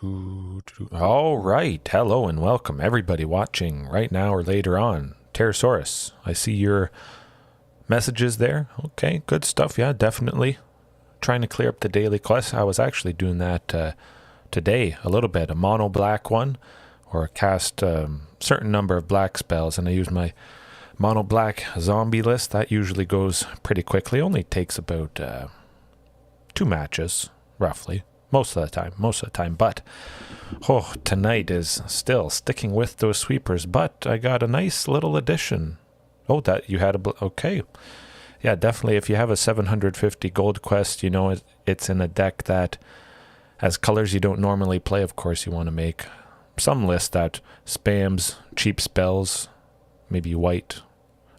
All right, hello and welcome everybody watching right now or later on. Pterosaurus, I see your messages there. Okay, good stuff. Yeah, definitely trying to clear up the daily quest. I was actually doing that today a little bit, a mono black one, or cast certain number of black spells, and I use my mono black zombie list. That usually goes pretty quickly. Only takes about 2 matches roughly. Most of the time, but tonight is still sticking with those sweepers, but I got a nice little addition. Oh, that you had okay. Yeah, definitely if you have a 750 gold quest, you know it's in a deck that has colors you don't normally play. Of course, you want to make some list that spams cheap spells. Maybe white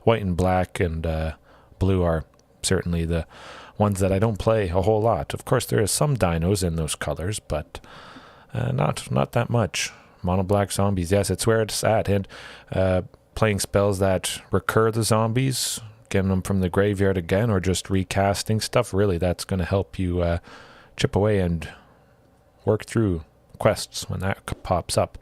and black and blue are certainly the ones that I don't play a whole lot. Of course, there is some dinos in those colors, but not that much. Mono black zombies, yes, it's where it's at. And playing spells that recur the zombies, getting them from the graveyard again, or just recasting stuff, really, that's going to help you chip away and work through quests when that pops up.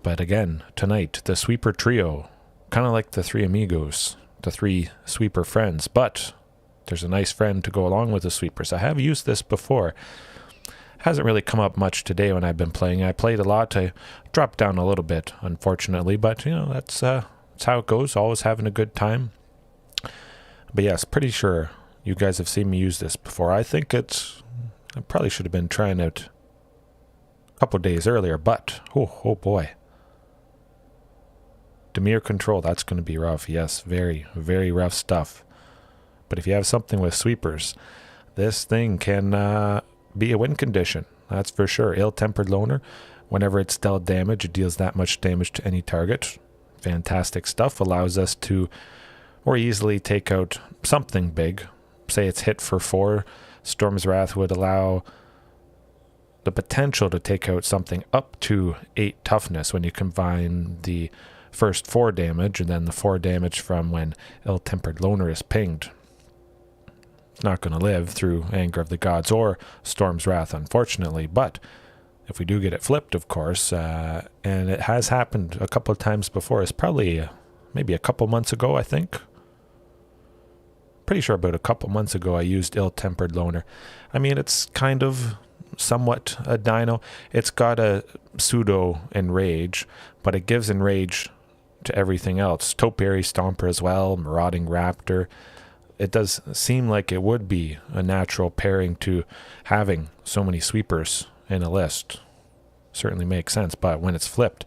But again, tonight, the sweeper trio, kind of like the 3 amigos, the 3 sweeper friends, but there's a nice friend to go along with the sweepers. I have used this before. Hasn't really come up much today when I've been playing. I played a lot. I dropped down a little bit, unfortunately, but you know, that's how it goes. Always having a good time. But yes, pretty sure you guys have seen me use this before. I think I probably should have been trying it a couple days earlier, but oh boy. Demir control, that's going to be rough. Yes, very, very rough stuff. But if you have something with sweepers, this thing can be a win condition. That's for sure. Ill-Tempered Loner, whenever it's dealt damage, it deals that much damage to any target. Fantastic stuff. Allows us to more easily take out something big. Say it's hit for 4. Storm's Wrath would allow the potential to take out something up to 8 toughness when you combine the first 4 damage and then the 4 damage from when Ill-Tempered Loner is pinged. Not going to live through Anger of the Gods or Storm's Wrath, unfortunately, but if we do get it flipped, of course, and it has happened a couple of times before. It's probably maybe a couple months ago, I think. Pretty sure about a couple months ago I used Ill-Tempered Loner. I mean, it's kind of somewhat a dino. It's got a pseudo enrage, but it gives enrage to everything else. Topiary Stomper as well, Marauding Raptor. It does seem like it would be a natural pairing to having so many sweepers in a list. Certainly makes sense, but when it's flipped,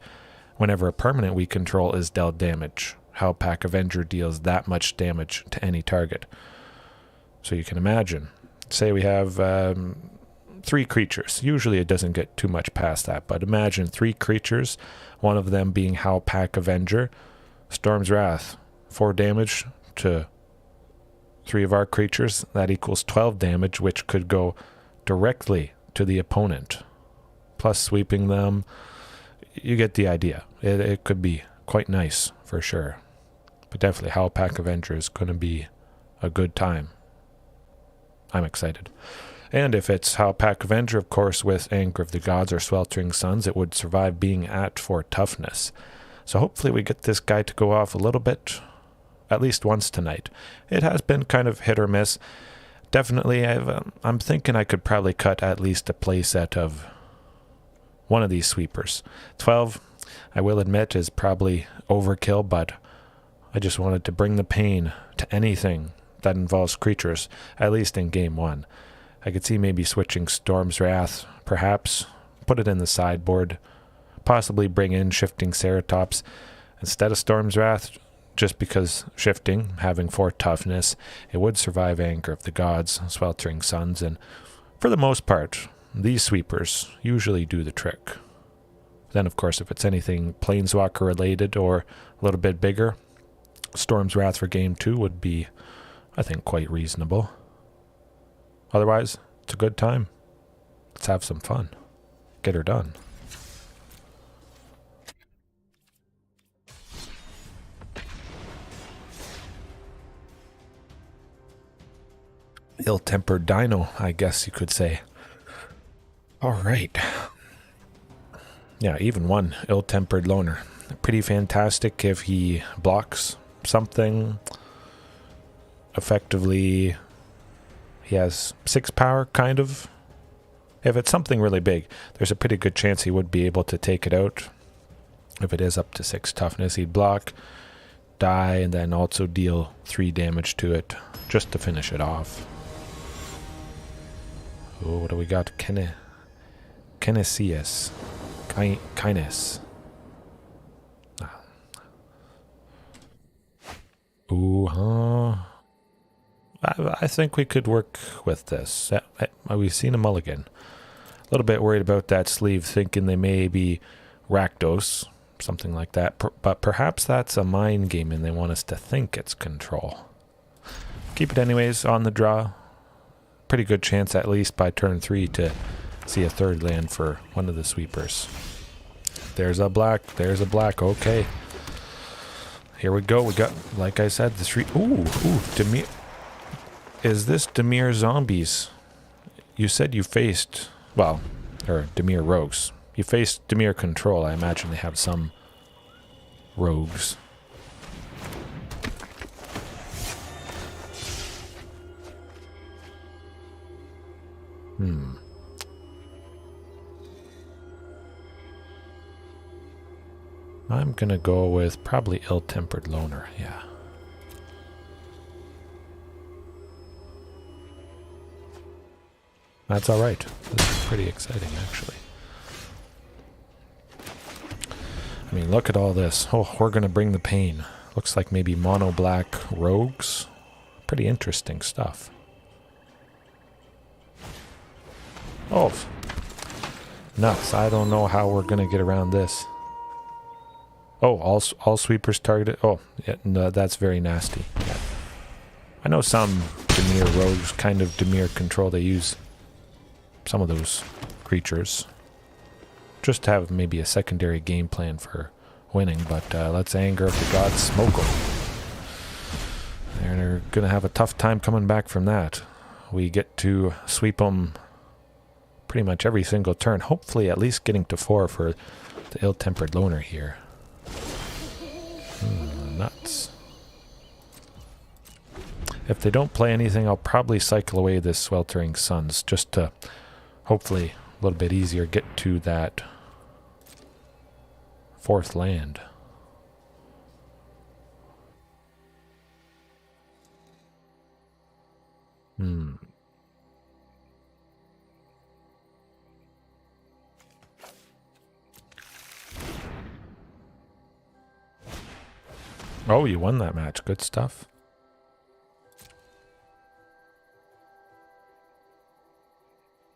whenever a permanent we control is dealt damage, Howlpack Avenger deals that much damage to any target. So you can imagine, say we have 3 creatures. Usually it doesn't get too much past that, but imagine 3 creatures, one of them being Howlpack Avenger, Storm's Wrath, 4 damage to 3 of our creatures. That equals 12 damage, which could go directly to the opponent. Plus sweeping them. You get the idea. It could be quite nice, for sure. But definitely Howlpack Avenger is going to be a good time. I'm excited. And if it's Howlpack Avenger, of course, with Anger of the Gods or Sweltering Suns, it would survive being at 4 toughness. So hopefully we get this guy to go off a little bit, at least once tonight. It has been kind of hit or miss. Definitely, I'm thinking I could probably cut at least a playset of one of these sweepers. 12, I will admit, is probably overkill, but I just wanted to bring the pain to anything that involves creatures, at least in game 1. I could see maybe switching Storm's Wrath, perhaps, put it in the sideboard, possibly bring in Shifting Ceratops instead of Storm's Wrath, just because shifting, having 4 toughness, it would survive Anger of the Gods, Sweltering Suns, and for the most part, these sweepers usually do the trick. Then, of course, if it's anything Planeswalker related or a little bit bigger, Storm's Wrath for game 2 would be, I think, quite reasonable. Otherwise, it's a good time. Let's have some fun. Get her done. Ill-tempered dino, I guess you could say. All right. Yeah, even one ill-tempered loner. Pretty fantastic if he blocks something. Effectively, he has 6 power, kind of. If it's something really big, there's a pretty good chance he would be able to take it out. If it is up to 6 toughness, he'd block, die, and then also deal 3 damage to it, just to finish it off. Oh, what do we got? Kinesius. Kines. Ooh, huh. I think we could work with this. We've seen a mulligan. A little bit worried about that sleeve, thinking they may be Rakdos, something like that. But perhaps that's a mind game and they want us to think it's control. Keep it anyways on the draw. Pretty good chance, at least by turn 3, to see a 3rd land for one of the sweepers. There's a black. There's a black. Okay. Here we go. We got, like I said, the 3. Ooh, Demir. Is this Demir zombies? You said you faced, well, or Demir rogues. You faced Demir control. I imagine they have some rogues. I'm gonna go with probably ill-tempered loner, yeah. That's alright. This is pretty exciting, actually. I mean, look at all this. Oh, we're gonna bring the pain. Looks like maybe mono-black rogues. Pretty interesting stuff. Oh, nuts. I don't know how we're gonna get around this. Oh, all sweepers targeted. Oh, yeah, no, that's very nasty. Yeah. I know some Demir rogues kind of Demir control. They use some of those creatures just to have maybe a secondary game plan for winning. But let's Anger of the Gods smoke them. They're going to have a tough time coming back from that. We get to sweep them pretty much every single turn. Hopefully at least getting to 4 for the ill-tempered loner here. Nuts. If they don't play anything, I'll probably cycle away this Sweltering Suns just to hopefully a little bit easier get to that 4th land. Oh, you won that match. Good stuff.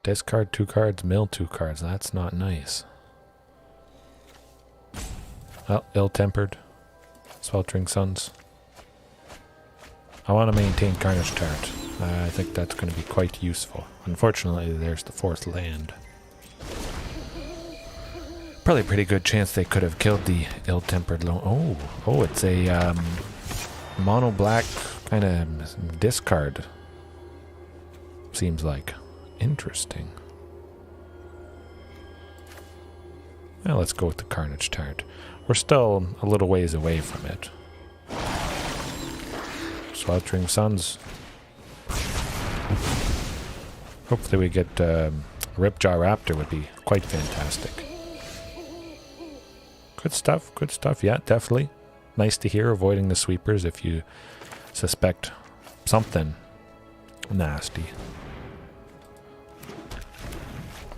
Discard 2 cards, mill 2 cards. That's not nice. Well, ill-tempered. Sweltering Suns. I want to maintain Carnage Tyrant. I think that's going to be quite useful. Unfortunately, there's the 4th land. Probably a pretty good chance they could have killed the ill-tempered lone. Oh, it's a mono-black kind of discard. Seems like. Interesting. Well, let's go with the Carnage Tyrant. We're still a little ways away from it. Sweltering Suns. Hopefully we get Ripjaw Raptor would be quite fantastic. Good stuff, good stuff. Yeah, definitely. Nice to hear, avoiding the sweepers if you suspect something nasty.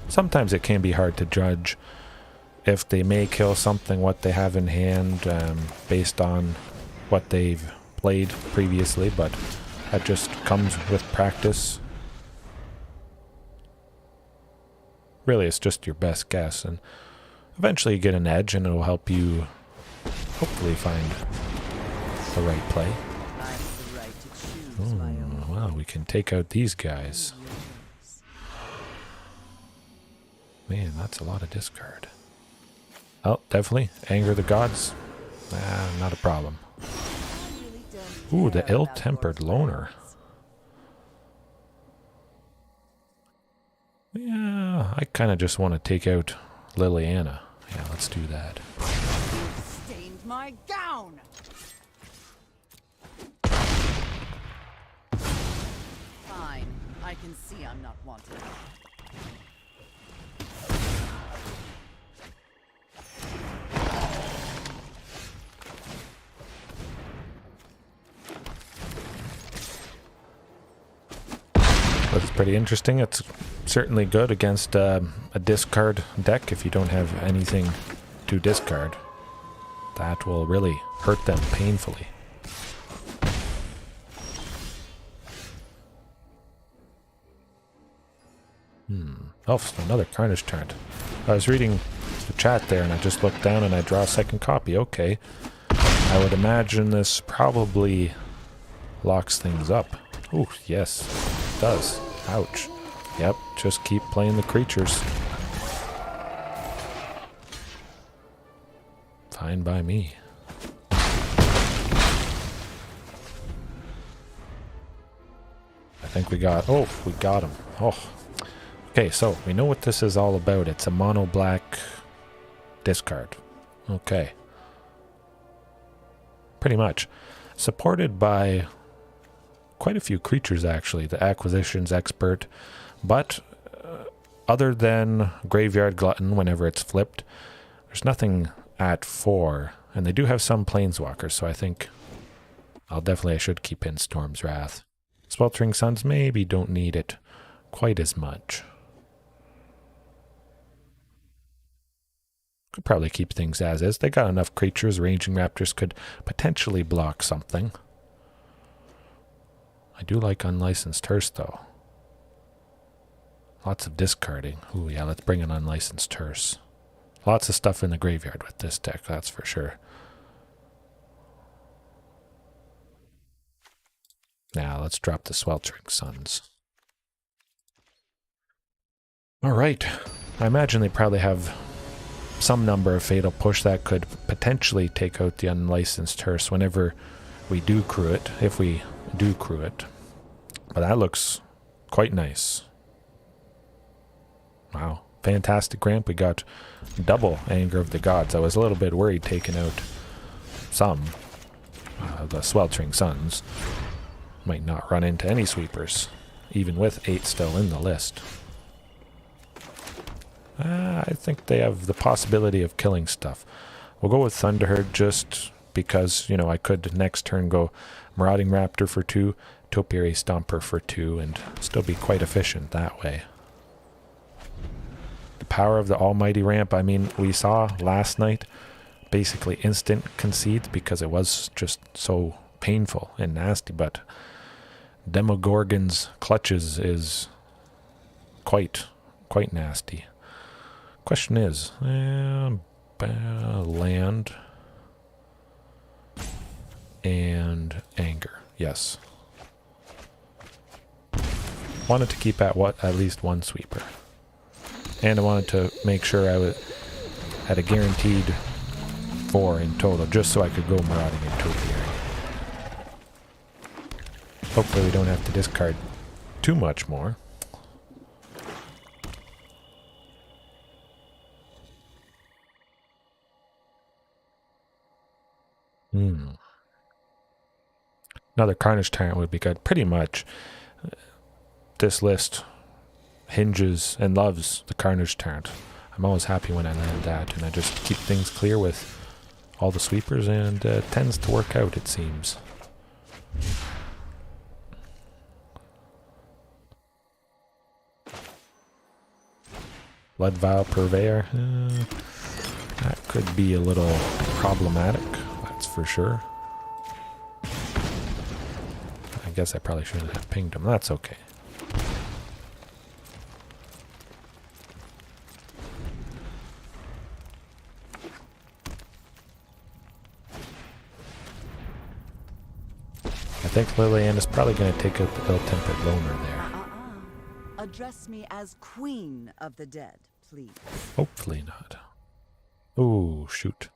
Sometimes it can be hard to judge if they may kill something, what they have in hand, based on what they've played previously, but that just comes with practice. Really, it's just your best guess, and eventually you get an edge, and it'll help you hopefully find the right play. Oh, wow, we can take out these guys. Man, that's a lot of discard. Oh, definitely. Anger the Gods. Not a problem. Ooh, the ill-tempered loner. Yeah, I kind of just want to take out Liliana Yeah, let's do that. Stained my gown. Fine. I can see I'm not wanted. Looks pretty interesting. It's certainly good against a discard deck if you don't have anything to discard. That will really hurt them painfully. Oh, another Carnage Tyrant. I was reading the chat there and I just looked down and I draw a second copy. Okay. I would imagine this probably locks things up. Oh, yes, it does. Ouch. Yep, just keep playing the creatures. Fine by me. I think we got... Oh, we got him. Oh. Okay, so we know what this is all about. It's a mono black discard. Okay. Pretty much. Supported by quite a few creatures, actually. The Acquisitions Expert. But other than Graveyard Glutton, whenever it's flipped, there's nothing at 4. And they do have some Planeswalkers, so I think I should keep in Storm's Wrath. Sweltering Suns maybe don't need it quite as much. Could probably keep things as is. They got enough creatures. Ranging Raptors could potentially block something. I do like Unlicensed Hearse, though. Lots of discarding. Ooh, yeah, let's bring an Unlicensed Hearse. Lots of stuff in the graveyard with this deck, that's for sure. Now, let's drop the Sweltering Suns. Alright. I imagine they probably have some number of Fatal Push that could potentially take out the Unlicensed Hearse whenever we do crew it, if we do crew it. But that looks quite nice. Wow. Fantastic ramp. We got double Anger of the Gods. I was a little bit worried taking out some. The Sweltering Suns. Might not run into any sweepers, even with 8 still in the list. I think they have the possibility of killing stuff. We'll go with Thunderherd just because, you know, I could next turn go Marauding Raptor for 2, Topiary Stomper for 2, and still be quite efficient that way. The power of the almighty ramp, I mean, we saw last night basically instant concedes because it was just so painful and nasty, but Demogorgon's clutches is quite nasty. Question is, land and anger. Yes. Wanted to keep at least one sweeper. And I wanted to make sure I had a guaranteed 4 in total, just so I could go Marauding and Topiary. Hopefully we don't have to discard too much more. Another Carnage Tyrant would be good. Pretty much this list hinges and loves the Carnage Tyrant. I'm always happy when I land that, and I just keep things clear with all the sweepers, and it tends to work out, it seems. Blood Vial Purveyor. That could be a little problematic, that's for sure. I guess I probably shouldn't have pinged him. That's okay. I think Lillian is probably going to take out the ill-tempered loner there. Address me as Queen of the Dead, please. Hopefully not. Ooh, shoot.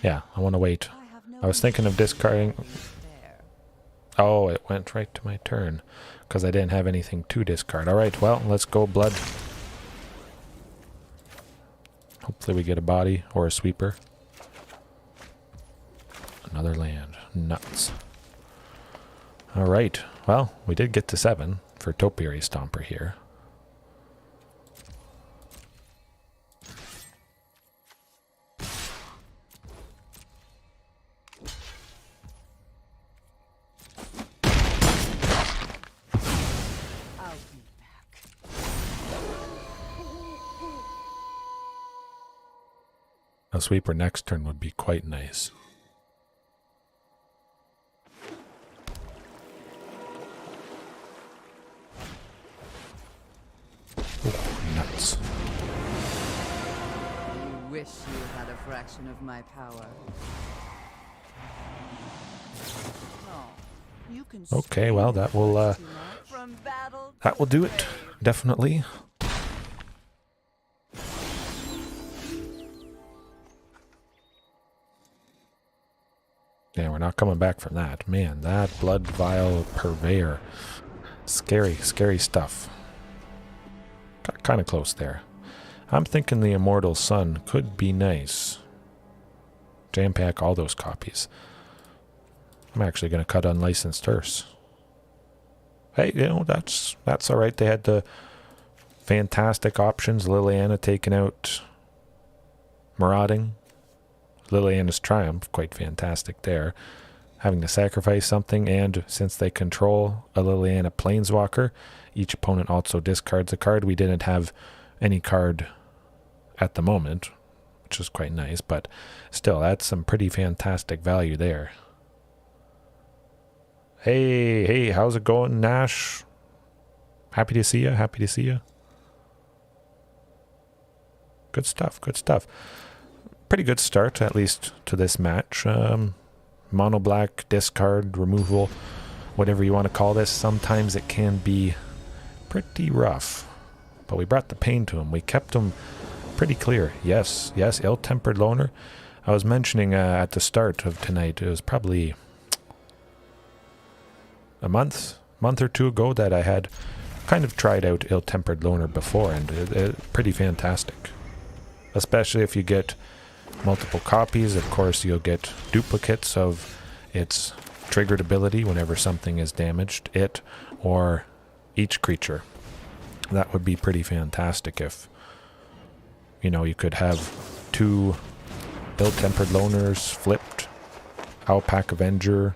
Yeah, I want to wait. I was thinking of discarding Oh, it went right to my turn because I didn't have anything to discard. All right, well, let's go blood. Hopefully we get a body or a sweeper. Another land. Nuts. All right, well, we did get to 7 for Topiary Stomper here. A sweeper next turn would be quite nice. Ooh, nuts. You wish you had a fraction of my power. Oh, you can Okay, well, that will do it. Definitely. Yeah, we're not coming back from that. Man, that Blood Vial Purveyor. Scary, scary stuff. Got kind of close there. I'm thinking the Immortal Sun could be nice. Jam pack all those copies. I'm actually going to cut Unlicensed Hearse. Hey, you know, that's all right. They had the fantastic options. Liliana taking out Marauding. Liliana's Triumph, quite fantastic there. Having to sacrifice something, and since they control a Liliana Planeswalker, each opponent also discards a card. We didn't have any card at the moment, which is quite nice, but still, that's some pretty fantastic value there. Hey, how's it going, Nash? Happy to see you, happy to see you. Good stuff, good stuff. Pretty good start, at least to this match. Mono black, discard, removal, whatever you want to call this. Sometimes it can be pretty rough, but we brought the pain to him. We kept him pretty clear. Yes, ill-tempered loner. I was mentioning at the start of tonight, it was probably a month or two ago that I had kind of tried out ill-tempered loner before, and it pretty fantastic. Especially if you get multiple copies. Of course, you'll get duplicates of its triggered ability whenever something is damaged, it or each creature. That would be pretty fantastic if, you know, you could have 2 ill-tempered loners flipped, Owlpack Avenger.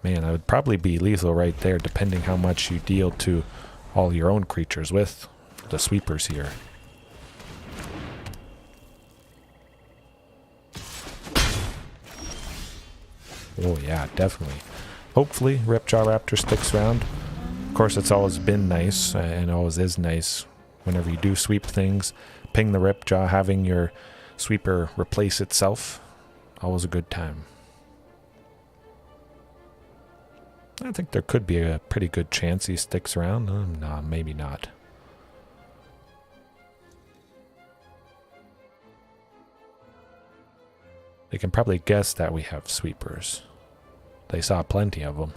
Man, that would probably be lethal right there, depending how much you deal to all your own creatures with the sweepers here. Oh yeah, definitely. Hopefully Ripjaw Raptor sticks around. Of course, it's always been nice, and always is nice, whenever you do sweep things, ping the Ripjaw, having your sweeper replace itself. Always a good time. I think there could be a pretty good chance he sticks around. No, maybe not. They can probably guess that we have sweepers. They saw plenty of them.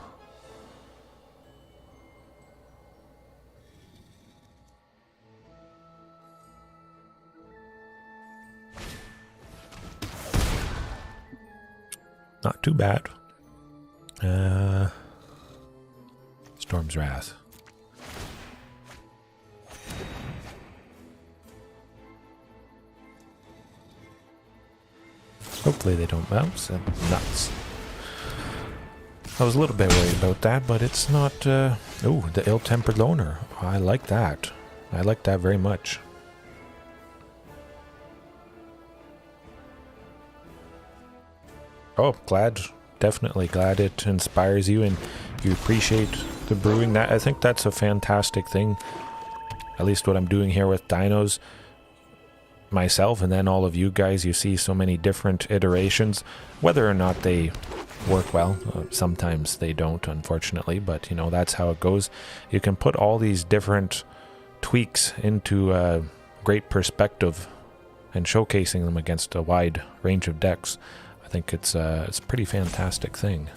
Not too bad. Storm's Wrath. Hopefully they don't bounce. Nuts. I was a little bit worried about that, but it's not... oh, the ill-tempered loner. I like that. I like that very much. Oh, glad. Definitely glad it inspires you and you appreciate the brewing. That, I think that's a fantastic thing. At least what I'm doing here with dinos. Myself and then all of you guys, you see so many different iterations, whether or not they work well. Sometimes they don't, unfortunately, but you know, that's how it goes. You can put all these different tweaks into a great perspective and showcasing them against a wide range of decks. I think it's a pretty fantastic thing.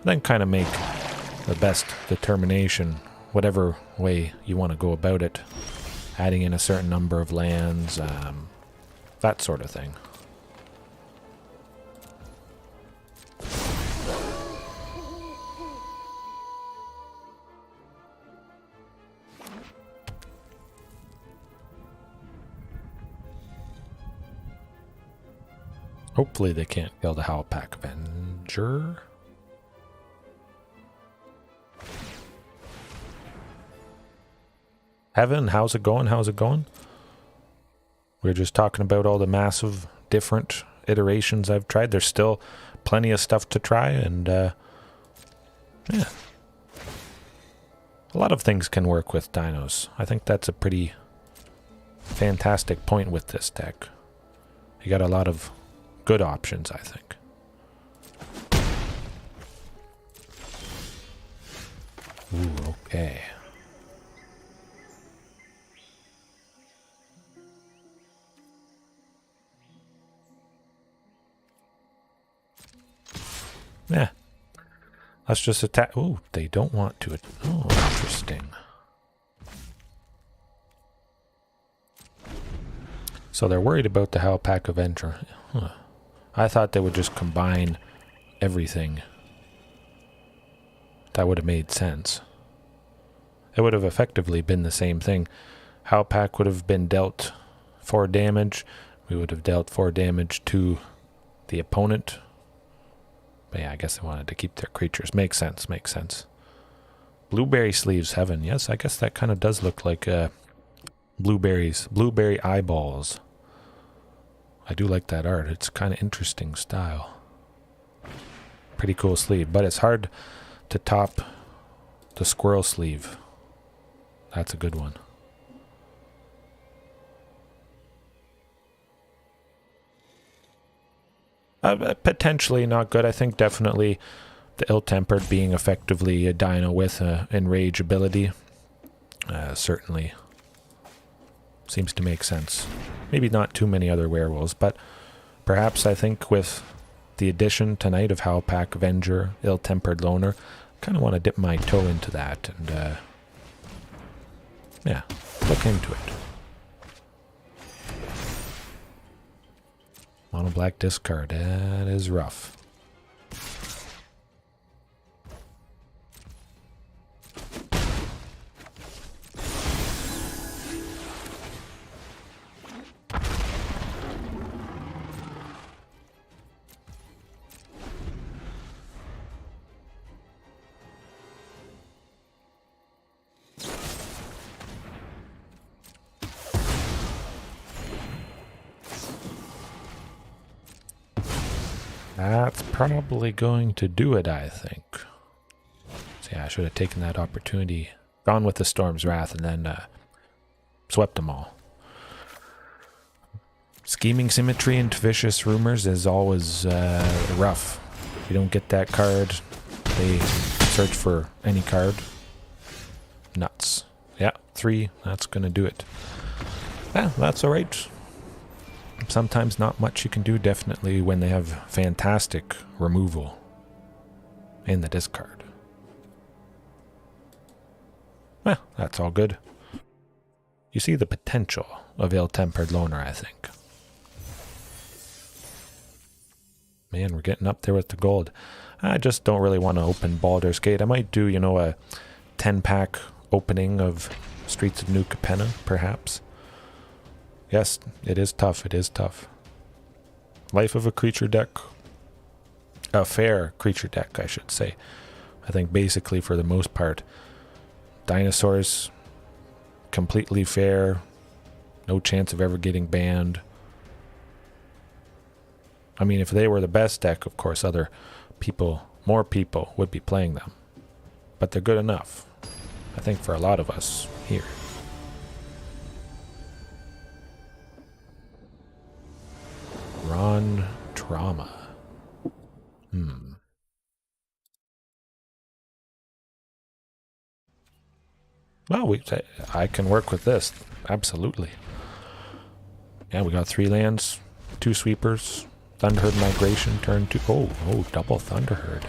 Then kind of make the best determination, whatever way you want to go about it. Adding in a certain number of lands, that sort of thing. Hopefully they can't kill the Howlpack Avenger. Heaven, how's it going? How's it going? We were just talking about all the massive different iterations I've tried. There's still plenty of stuff to try, and yeah. A lot of things can work with dinos. I think that's a pretty fantastic point with this deck. You got a lot of good options, I think. Ooh, okay. Yeah. Let's just attack. Ooh, they don't want to. Oh, interesting. So they're worried about the Howlpack Avenger. Huh. I thought they would just combine everything. That would have made sense. It would have effectively been the same thing. Howlpack would have been dealt 4 damage. We would have dealt 4 damage to the opponent. But yeah, I guess they wanted to keep their creatures. Makes sense, makes sense. Blueberry Sleeves Heaven. Yes, I guess that kind of does look like blueberries. Blueberry eyeballs. I do like that art. It's kind of interesting style. Pretty cool sleeve, but it's hard to top the squirrel sleeve. That's a good one. Potentially not good. I think definitely the Ill-Tempered being effectively a dino with enrage ability certainly seems to make sense. Maybe not too many other werewolves, but perhaps I think with the addition tonight of Howlpack Avenger, Ill-Tempered Loner, kind of want to dip my toe into that and yeah, look into it. Mono black discard, that is rough. That's probably going to do it, I think. So yeah, I should have taken that opportunity, gone with the Storm's Wrath, and then swept them all. Scheming Symmetry into Vicious Rumors is always rough. If you don't get that card, they search for any card. Nuts. Yeah, 3, that's going to do it. Yeah, that's alright. Sometimes not much you can do, definitely when they have fantastic removal in the discard. Well, that's all good. You see the potential of Ill-Tempered Loner, I think. Man, we're getting up there with the gold. I just don't really want to open Baldur's Gate. I might do, you know, a 10-pack opening of Streets of New Capenna, perhaps. Yes, it is tough. It is tough. Life of a creature deck. A fair creature deck, I should say. I think basically for the most part, dinosaurs, completely fair. No chance of ever getting banned. I mean, if they were the best deck, of course, other people, more people would be playing them. But they're good enough, I think, for a lot of us here. Ron Trauma. Well, I can work with this. Absolutely. Yeah, we got 3 lands, 2 sweepers, Thunderherd Migration, turn 2. Oh, double Thunderherd.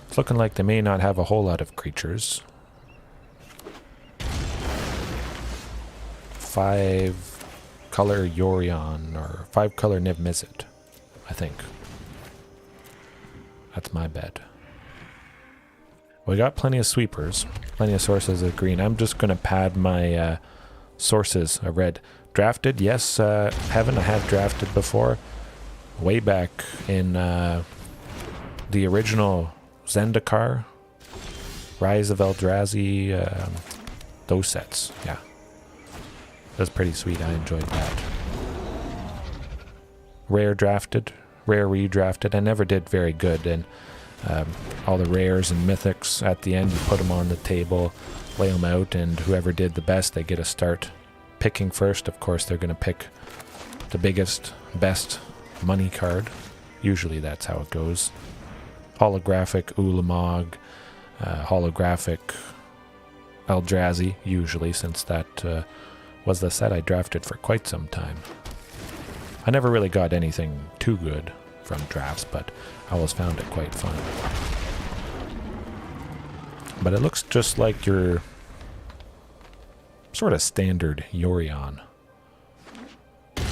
It's looking like they may not have a whole lot of creatures. 5-color Yorion, or 5-color Niv Mizzet, I think. That's my bet. We got plenty of sweepers, plenty of sources of green. I'm just going to pad my sources of red. Drafted, yes, Heaven, I have drafted before. Way back in the original Zendikar, Rise of Eldrazi, those sets, yeah. That's pretty sweet, I enjoyed that. Rare drafted, rare redrafted. I never did very good, and all the rares and mythics at the end, you put them on the table, lay them out, and whoever did the best, they get a start. Picking first, of course, they're going to pick the biggest, best money card. Usually that's how it goes. Holographic Ulamog, holographic Eldrazi, usually, since that was the set I drafted for quite some time. I never really got anything too good from drafts, but I always found it quite fun. But it looks just like your sort of standard Yorion.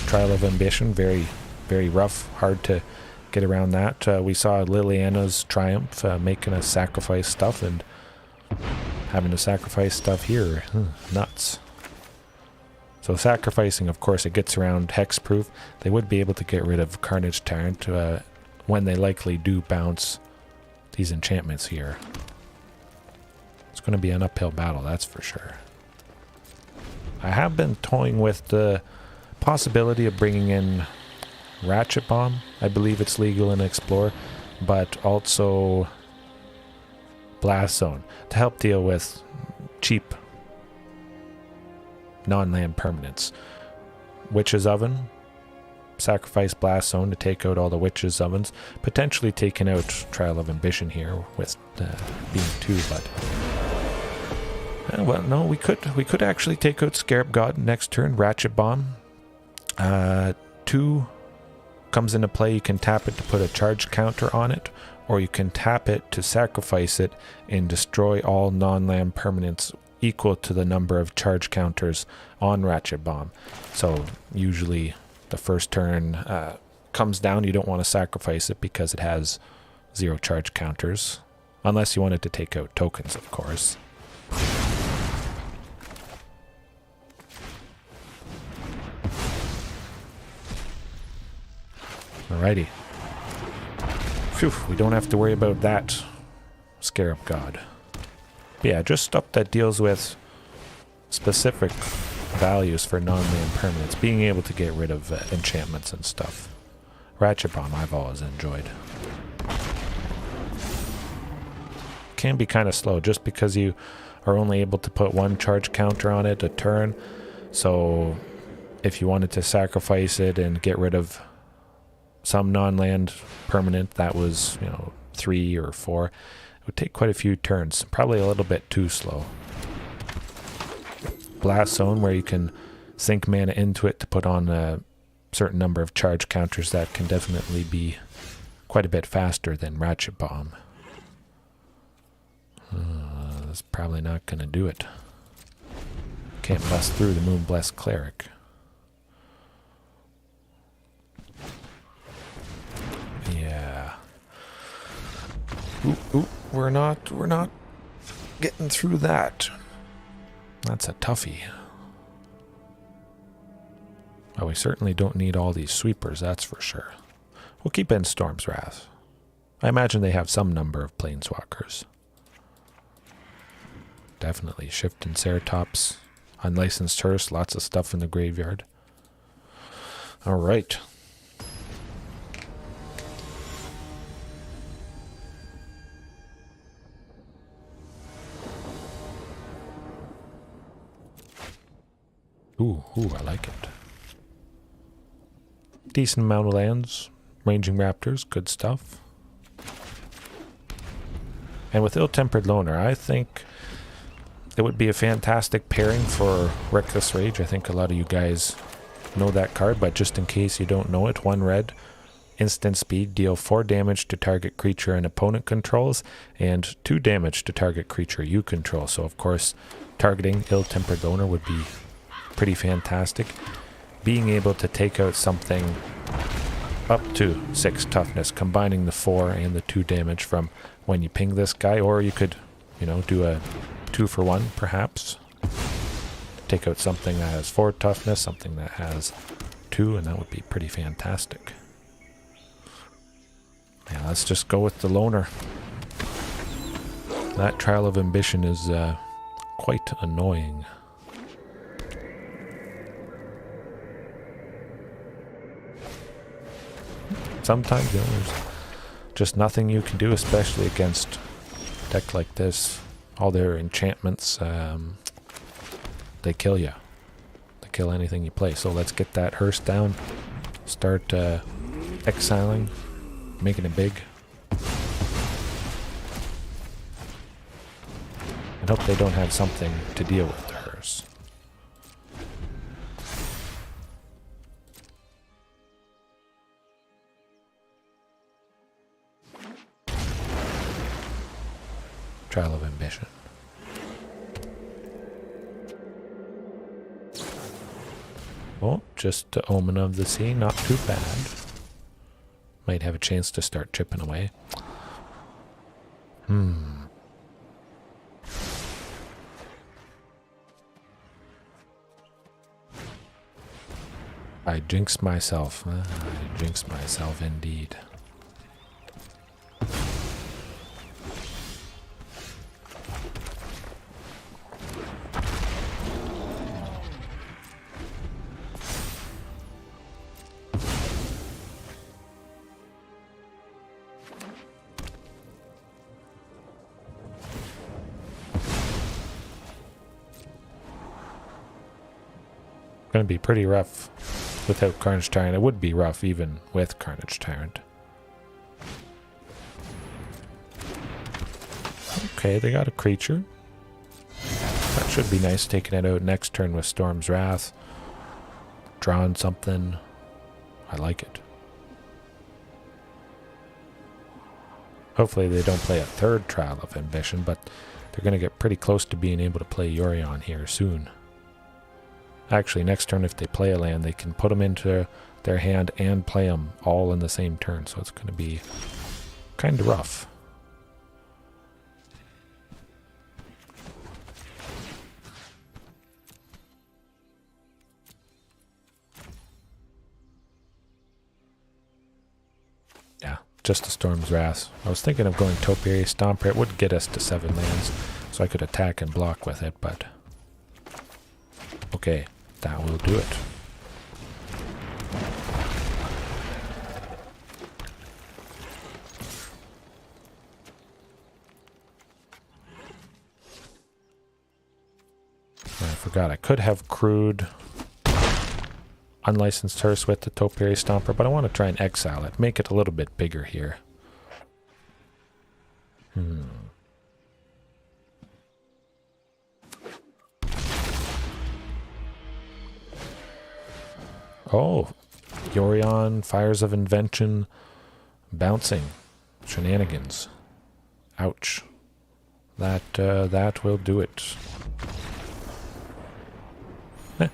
Trial of Ambition, very, very rough, hard to get around that. We saw Liliana's Triumph making us sacrifice stuff, and having to sacrifice stuff here. Nuts. So sacrificing, of course, it gets around hexproof. They would be able to get rid of Carnage Tyrant when they likely do bounce these enchantments here. It's going to be an uphill battle, that's for sure. I have been toying with the possibility of bringing in Ratchet Bomb. I believe it's legal in Explore, but also Blast Zone to help deal with cheap non-land permanents. Witch's Oven, sacrifice Blast Zone to take out all the Witch's Ovens, potentially taking out Trial of Ambition here with being 2, but well, no, we could actually take out Scarab God next turn. Ratchet Bomb 2 comes into play. You can tap it to put a charge counter on it, or you can tap it to sacrifice it and destroy all non-land permanents equal to the number of charge counters on Ratchet Bomb. So usually the first turn comes down, you don't want to sacrifice it because it has 0 charge counters, unless you wanted to take out tokens, of course. Alrighty. Phew, we don't have to worry about that Scarab God. Yeah, just stuff that deals with specific values for non-land permanents. Being able to get rid of enchantments and stuff. Ratchet Bomb I've always enjoyed. Can be kind of slow just because you are only able to put 1 charge counter on it a turn. So if you wanted to sacrifice it and get rid of some non-land permanent that was, 3 or 4, it would take quite a few turns. Probably a little bit too slow. Blast Zone, where you can sink mana into it to put on a certain number of charge counters, that can definitely be quite a bit faster than Ratchet Bomb. That's probably not going to do it. Can't bust through the Moonblessed Cleric. Yeah. Ooh, we're not getting through that. That's a toughie. Well, we certainly don't need all these sweepers, that's for sure. We'll keep in Storm's Wrath. I imagine they have some number of planeswalkers. Definitely. Shifting Ceratops, Unlicensed Hearse, lots of stuff in the graveyard. Alright. Ooh, I like it. Decent amount of lands. Ranging Raptors, good stuff. And with Ill-Tempered Loner, I think it would be a fantastic pairing for Reckless Rage. I think a lot of you guys know that card, but just in case you don't know it, 1 red, Instant speed, deal 4 damage to target creature an opponent controls, and 2 damage to target creature you control. So of course, targeting Ill-Tempered Loner would be pretty fantastic. Being able to take out something up to 6 toughness, combining the 4 and the 2 damage from when you ping this guy, or you could, you know, do a 2-for-1 perhaps. Take out something that has 4 toughness, something that has 2, and that would be pretty fantastic. Yeah, let's just go with the loner. That Trial of Ambition is quite annoying. Sometimes, you know, there's just nothing you can do, especially against a deck like this. All their enchantments, they kill you. They kill anything you play. So let's get that hearse down. Start exiling. Making it big. And hope they don't have something to deal with the hearse. Trial of Ambition. Oh, just the Omen of the Sea, not too bad. Might have a chance to start chipping away. I jinxed myself. I jinxed myself indeed. Going to be pretty rough without Carnage Tyrant. It would be rough even with Carnage Tyrant. Okay, they got a creature. That should be nice, taking it out next turn with Storm's Wrath. Drawing something. I like it. Hopefully they don't play a third Trial of Ambition, but they're going to get pretty close to being able to play Yorion here soon. Actually, next turn if they play a land, they can put them into their hand and play them all in the same turn. So it's going to be kind of rough. Yeah, just the Storm's Wrath. I was thinking of going Topiary Stomper. It would get us to 7 lands, so I could attack and block with it, but okay. That will do it. I forgot I could have crewed Unlicensed Hearse with the Topiary Stomper, but I want to try and exile it. Make it a little bit bigger here. Oh, Yorion, Fires of Invention, bouncing, shenanigans. Ouch. That will do it. That's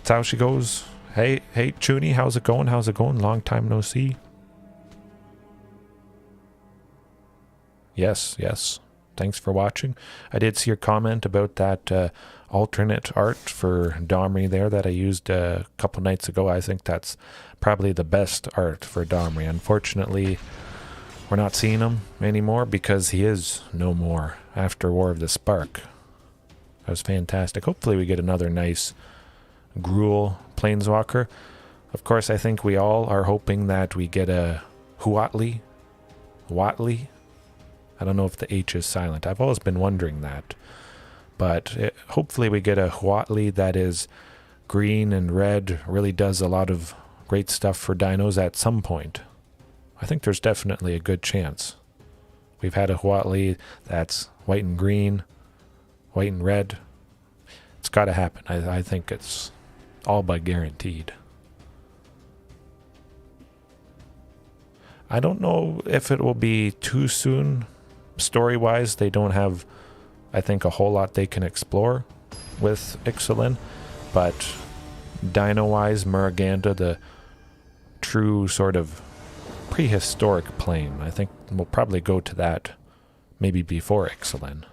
how she goes. Hey, Chuny, how's it going? How's it going? Long time no see. Yes. Thanks for watching. I did see your comment about that alternate art for Domri there that I used a couple nights ago. I think that's probably the best art for Domri. Unfortunately, we're not seeing him anymore because he is no more after War of the Spark. That was fantastic. Hopefully we get another nice Gruul Planeswalker. Of course, I think we all are hoping that we get a Huatli. I don't know if the H is silent. I've always been wondering that. But hopefully we get a Huatli that is green and red, really does a lot of great stuff for dinos at some point. I think there's definitely a good chance. We've had a Huatli that's white and green, white and red. It's got to happen. I think it's all but guaranteed. I don't know if it will be too soon. Story-wise, they don't have, I think, a whole lot they can explore with Ixalan. But Dino-wise, Muruganda, the true sort of prehistoric plane, I think we'll probably go to that maybe before Ixalan.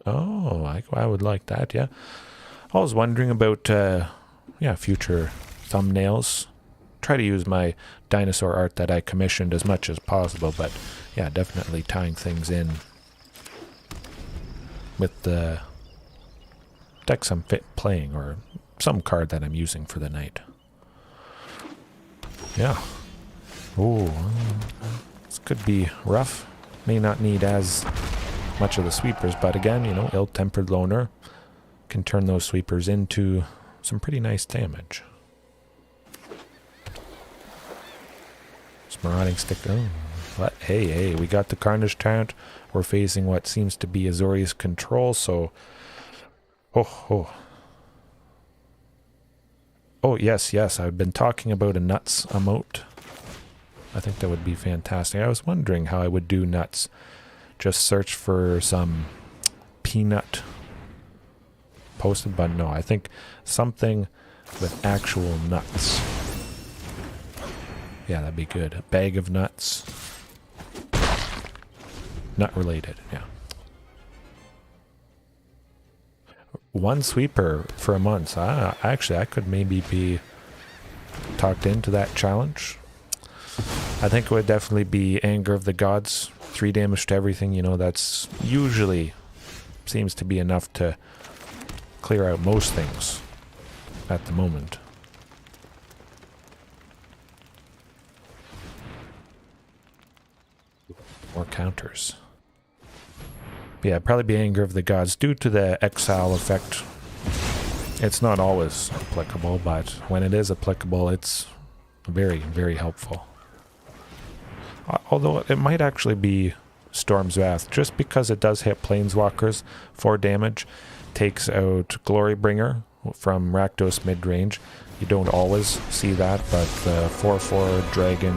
Oh, I would like that, yeah. I was wondering about, yeah, future thumbnails. Try to use my dinosaur art that I commissioned as much as possible, but yeah, definitely tying things in with the decks I'm playing or some card that I'm using for the night. Yeah. Oh, this could be rough. May not need as much of the sweepers, but again, you know, ill-tempered loner can turn those sweepers into some pretty nice damage. It's Marauding Stick. Oh, what? Hey, we got the Carnage Tyrant. We're facing what seems to be Azorius control, so... Oh, yes, I've been talking about a nuts emote. I think that would be fantastic. I was wondering how I would do nuts. Just search for some peanut posted, but no, I think something with actual nuts. Yeah, that'd be good. A bag of nuts. Nut related, yeah. One sweeper for a month. Actually, I could maybe be talked into that challenge. I think it would definitely be Anger of the Gods. 3 damage to everything, you know, that's usually seems to be enough to clear out most things at the moment. More counters. But yeah, probably be Anger of the Gods. Due to the exile effect, it's not always applicable, but when it is applicable, it's very, very helpful. Although it might actually be Storm's Wrath, just because it does hit Planeswalkers for damage, takes out Glorybringer from Rakdos mid-range. You don't always see that, but the 4/4 dragon,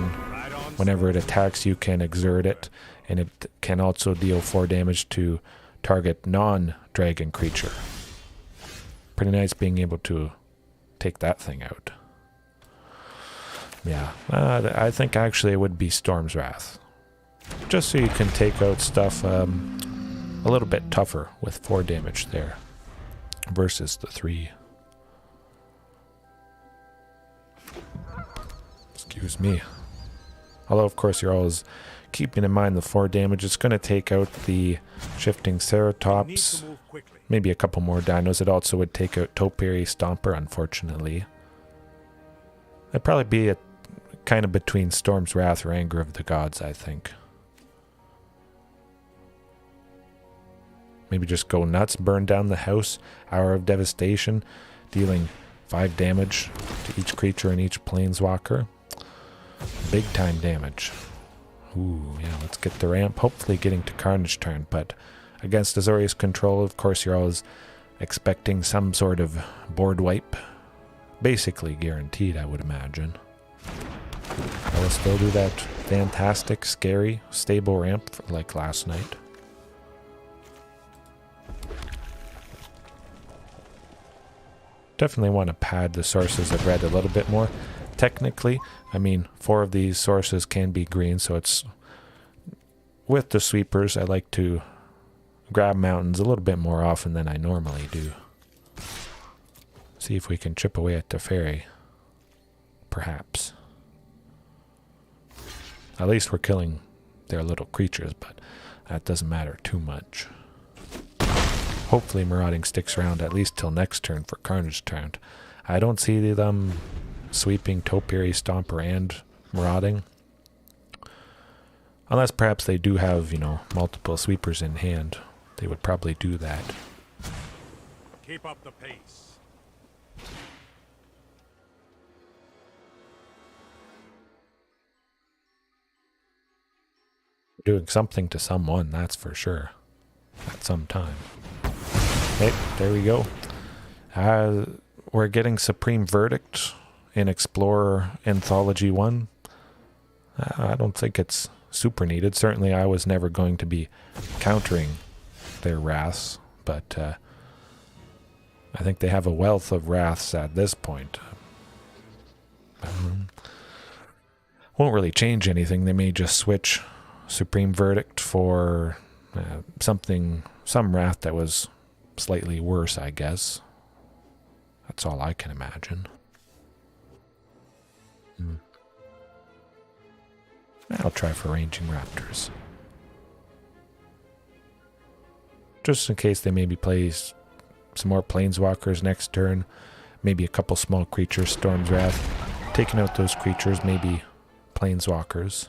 whenever it attacks, you can exert it, and it can also deal 4 damage to target non-dragon creature. Pretty nice being able to take that thing out. Yeah, I think actually it would be Storm's Wrath. Just so you can take out stuff a little bit tougher with 4 damage there versus the 3. Excuse me. Although, of course, you're always keeping in mind the 4 damage. It's going to take out the Shifting Ceratops, maybe a couple more dinos. It also would take out Topiary Stomper, unfortunately. It'd probably be a kind of between Storm's Wrath or Anger of the Gods, I think. Maybe just go nuts, burn down the house, Hour of Devastation, dealing 5 damage to each creature and each planeswalker. Big time damage. Ooh, yeah, let's get the ramp. Hopefully getting to Carnage Tyrant, but against Azorius control, of course, you're always expecting some sort of board wipe. Basically guaranteed, I would imagine. I will still do that fantastic, scary, stable ramp like last night. Definitely want to pad the sources of red a little bit more. Technically, I mean, 4 of these sources can be green, so it's... With the sweepers, I like to grab mountains a little bit more often than I normally do. See if we can chip away at the fairy. Perhaps. At least we're killing their little creatures, but that doesn't matter too much. Hopefully Marauding sticks around at least till next turn for Carnage Tyrant. I don't see them sweeping Topiary Stomper and Marauding. Unless perhaps they do have, you know, multiple sweepers in hand. They would probably do that. Keep up the pace. Doing something to someone, that's for sure. At some time. Hey, there we go. we're getting Supreme Verdict in Explorer Anthology 1. I don't think it's super needed. Certainly I was never going to be countering their wraths, but I think they have a wealth of wraths at this point. Won't really change anything. They may just switch Supreme Verdict for some wrath that was slightly worse, I guess. That's all I can imagine. I'll try for Ranging Raptors. Just in case they maybe play some more Planeswalkers next turn. Maybe a couple small creatures, Storm's Wrath. Taking out those creatures, maybe Planeswalkers.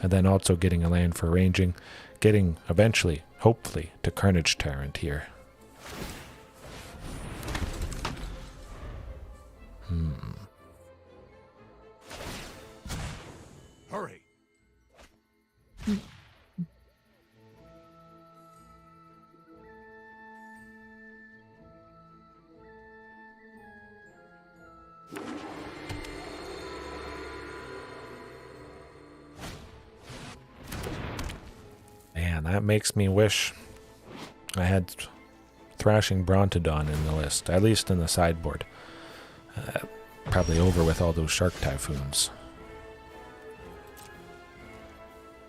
And then also getting a land for ranging. Getting, eventually, hopefully, to Carnage Tyrant here. Hurry. Man, that makes me wish I had Thrashing Brontodon in the list, at least in the sideboard. Probably over with all those Shark Typhoons.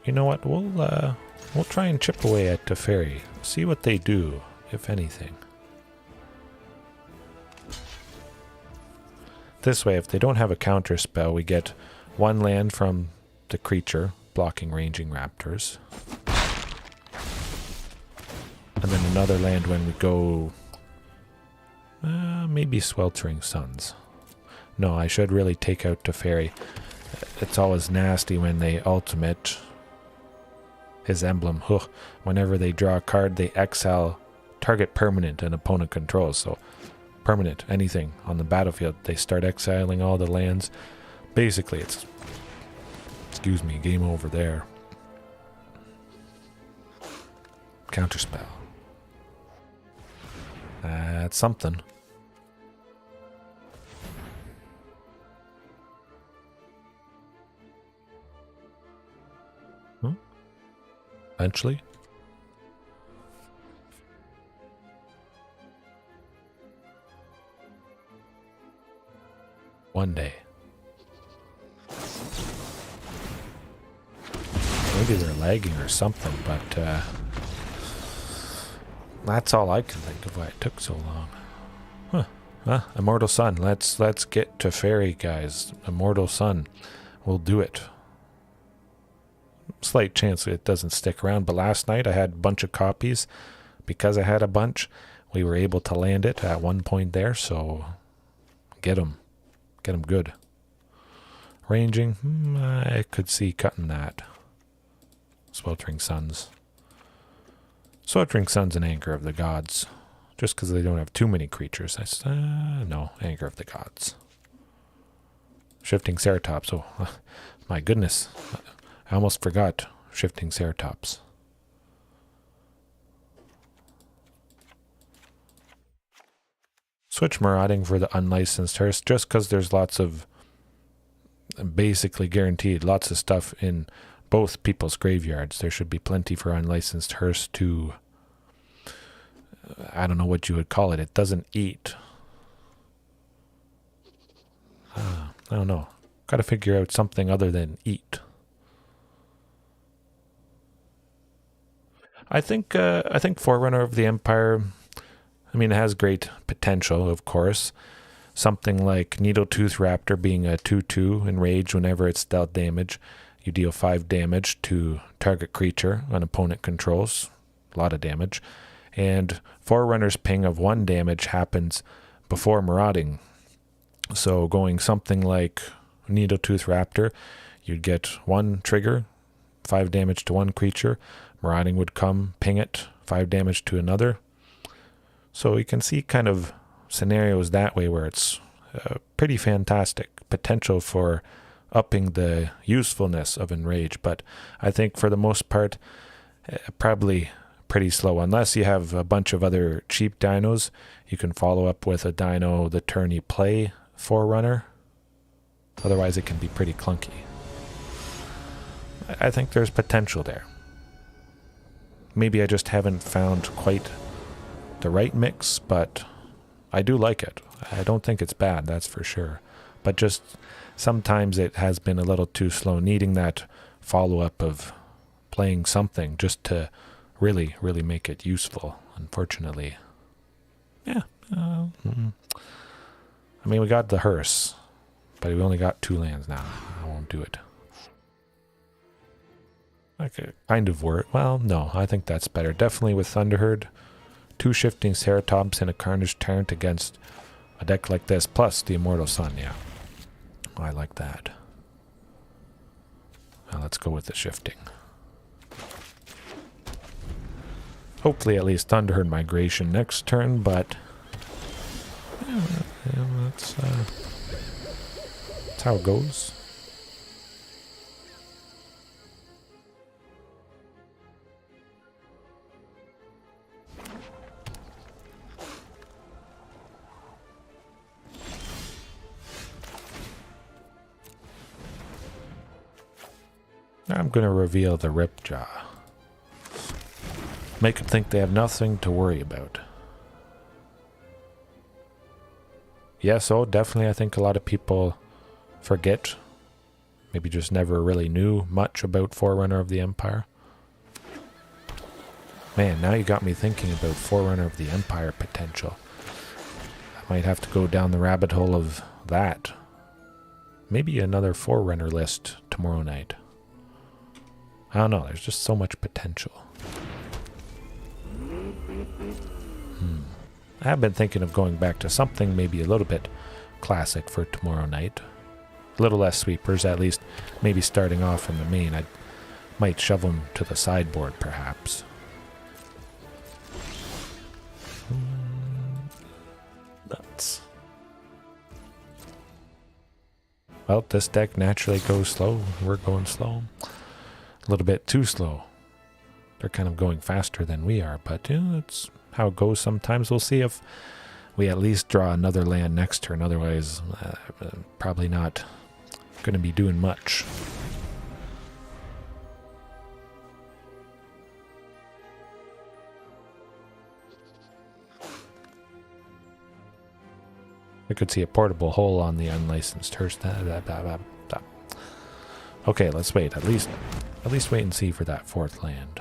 You know what? We'll try and chip away at Teferi. See what they do, if anything. This way, if they don't have a counter spell, we get one land from the creature, blocking Ranging Raptors. And then another land when we go... maybe Sweltering Suns. No, I should really take out Teferi. It's always nasty when they ultimate his emblem. Whenever they draw a card, they exile target permanent an opponent controls. So permanent, anything on the battlefield, they start exiling all the lands. Basically, it's... excuse me, game over there. Counterspell. That's something. Eventually. One day. Maybe they're lagging or something, but that's all I can think of why it took so long. Immortal Sun. Let's get to Teferi, guys. Immortal Sun. We'll do it. Slight chance it doesn't stick around, but last night I had a bunch of copies. Because I had a bunch, we were able to land it at one point there, so get them. Get them good. Ranging, I could see cutting that. Sweltering Suns. Sweltering Suns and Anger of the Gods. Just because they don't have too many creatures. No, Anger of the Gods. Shifting Ceratops. Oh, my goodness. I almost forgot Shifting Ceratops. Switch Marauding for the Unlicensed Hearse, just because there's lots of, basically guaranteed, lots of stuff in both people's graveyards. There should be plenty for Unlicensed Hearse to, I don't know what you would call it. It doesn't eat. I don't know. Got to figure out something other than eat. I think Forerunner of the Empire, I mean, it has great potential, of course. Something like Needletooth Raptor being a 2/2 enraged whenever it's dealt damage. You deal 5 damage to target creature an opponent controls. A lot of damage. And Forerunner's ping of 1 damage happens before Marauding. So going something like Needletooth Raptor, you'd get 1 trigger, 5 damage to 1 creature. Marauding would come, ping it, 5 damage to another. So you can see kind of scenarios that way where it's pretty fantastic potential for upping the usefulness of Enrage. But I think for the most part, probably pretty slow. Unless you have a bunch of other cheap dinos, you can follow up with a dino the turn you play Forerunner. Otherwise, it can be pretty clunky. I think there's potential there. Maybe I just haven't found quite the right mix, but I do like it. I don't think it's bad, that's for sure. But just sometimes it has been a little too slow, needing that follow-up of playing something just to really, really make it useful, unfortunately. Yeah. I mean, we got the hearse, but we only got 2 lands now. I won't do it. Okay, kind of work. Well, no, I think that's better. Definitely with Thunderherd. 2 Shifting Ceratops and a Carnage Tyrant against a deck like this, plus the Immortal Sun, yeah. I like that. Now let's go with the Shifting. Hopefully at least Thunderherd Migration next turn, but yeah, that's how it goes. I'm going to reveal the Ripjaw. Make them think they have nothing to worry about. Yes, oh, definitely I think a lot of people forget. Maybe just never really knew much about Forerunner of the Empire. Man, now you got me thinking about Forerunner of the Empire potential. I might have to go down the rabbit hole of that. Maybe another Forerunner list tomorrow night. I don't know, there's just so much potential. I have been thinking of going back to something maybe a little bit classic for tomorrow night. A little less sweepers, at least maybe starting off in the main. I might shove them to the sideboard, perhaps. Nuts. Well, this deck naturally goes slow. We're going slow. A little bit too slow. They're kind of going faster than we are, but you know, it's how it goes sometimes. We'll see if we at least draw another land next turn. Otherwise, probably not going to be doing much. I could see a portable hole on the unlicensed hearse. Okay, let's wait. At least wait and see for that 4th land.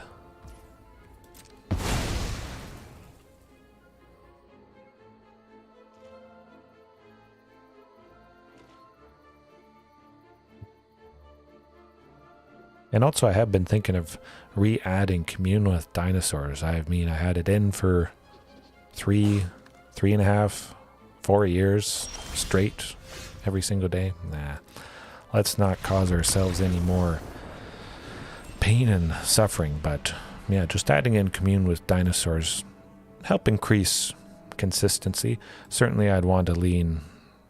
And also I have been thinking of re-adding Commune with Dinosaurs. I mean, I had it in for 3.5, 4 years straight, every single day. Nah, let's not cause ourselves any more pain and suffering. But yeah, just adding in Commune with Dinosaurs help increase consistency. Certainly I'd want to lean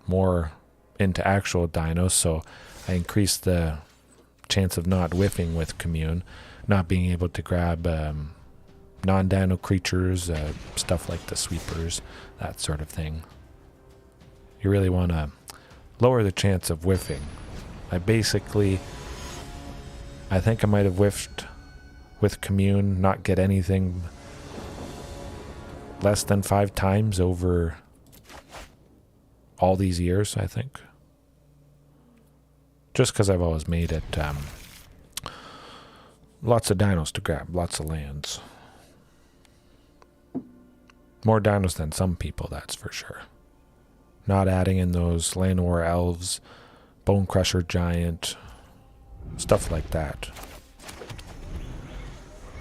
more into actual dinos, so I increase the chance of not whiffing with Commune, not being able to grab non-dino creatures, stuff like the sweepers, that sort of thing. You really want to lower the chance of whiffing. I think I might have whiffed with Commune, not get anything less than 5 times over all these years, I think. Just because I've always made it lots of dinos to grab, lots of lands. More dinos than some people, that's for sure. Not adding in those Llanowar Elves, Bone Crusher Giant, stuff like that.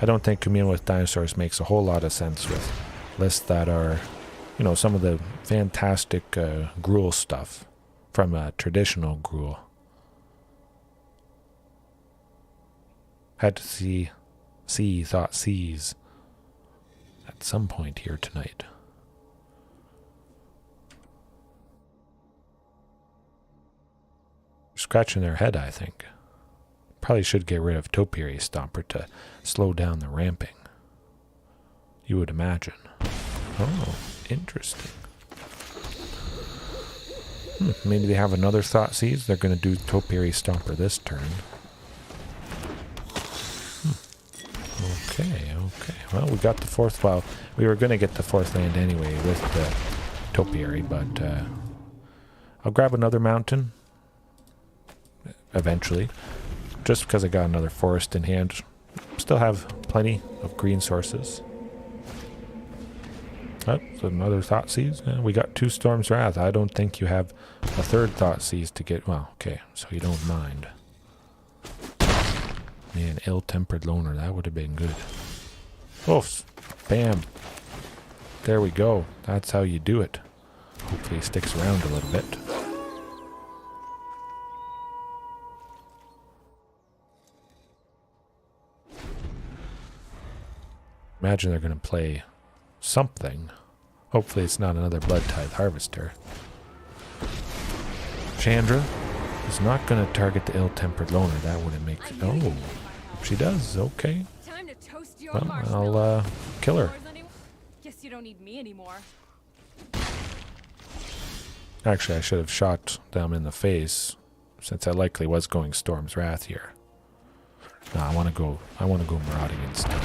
I don't think Commune with Dinosaurs makes a whole lot of sense with lists that are, you know, some of the fantastic Gruul stuff from a traditional Gruul. Had to see thought sees at some point here tonight. Scratching their head, I think. Probably should get rid of Topiary Stomper to slow down the ramping. You would imagine. Oh, interesting. Maybe they have another Thoughtseize. They're going to do Topiary Stomper this turn. Okay. Well, we got the fourth. Well, we were going to get the fourth land anyway with the Topiary, but I'll grab another mountain eventually, just because I got another forest in hand. Still have plenty of green sources. Oh, so another Thoughtseize. Yeah, we got 2 Storm's Wrath. I don't think you have a third Thoughtseize to get. Well, okay, so you don't mind. Man, Ill-Tempered Loner, that would have been good. Oof. Bam. There we go. That's how you do it. Hopefully he sticks around a little bit. Imagine they're going to play something. Hopefully it's not another Blood Tithe Harvester. Chandra is not going to target the Ill-Tempered Loner. That wouldn't make... Oh, she does. Okay. Well, I'll kill her. Guess you don't need me anymore. Actually, I should have shot them in the face, since I likely was going Storm's Wrath here. No, I want to go Marauding instead.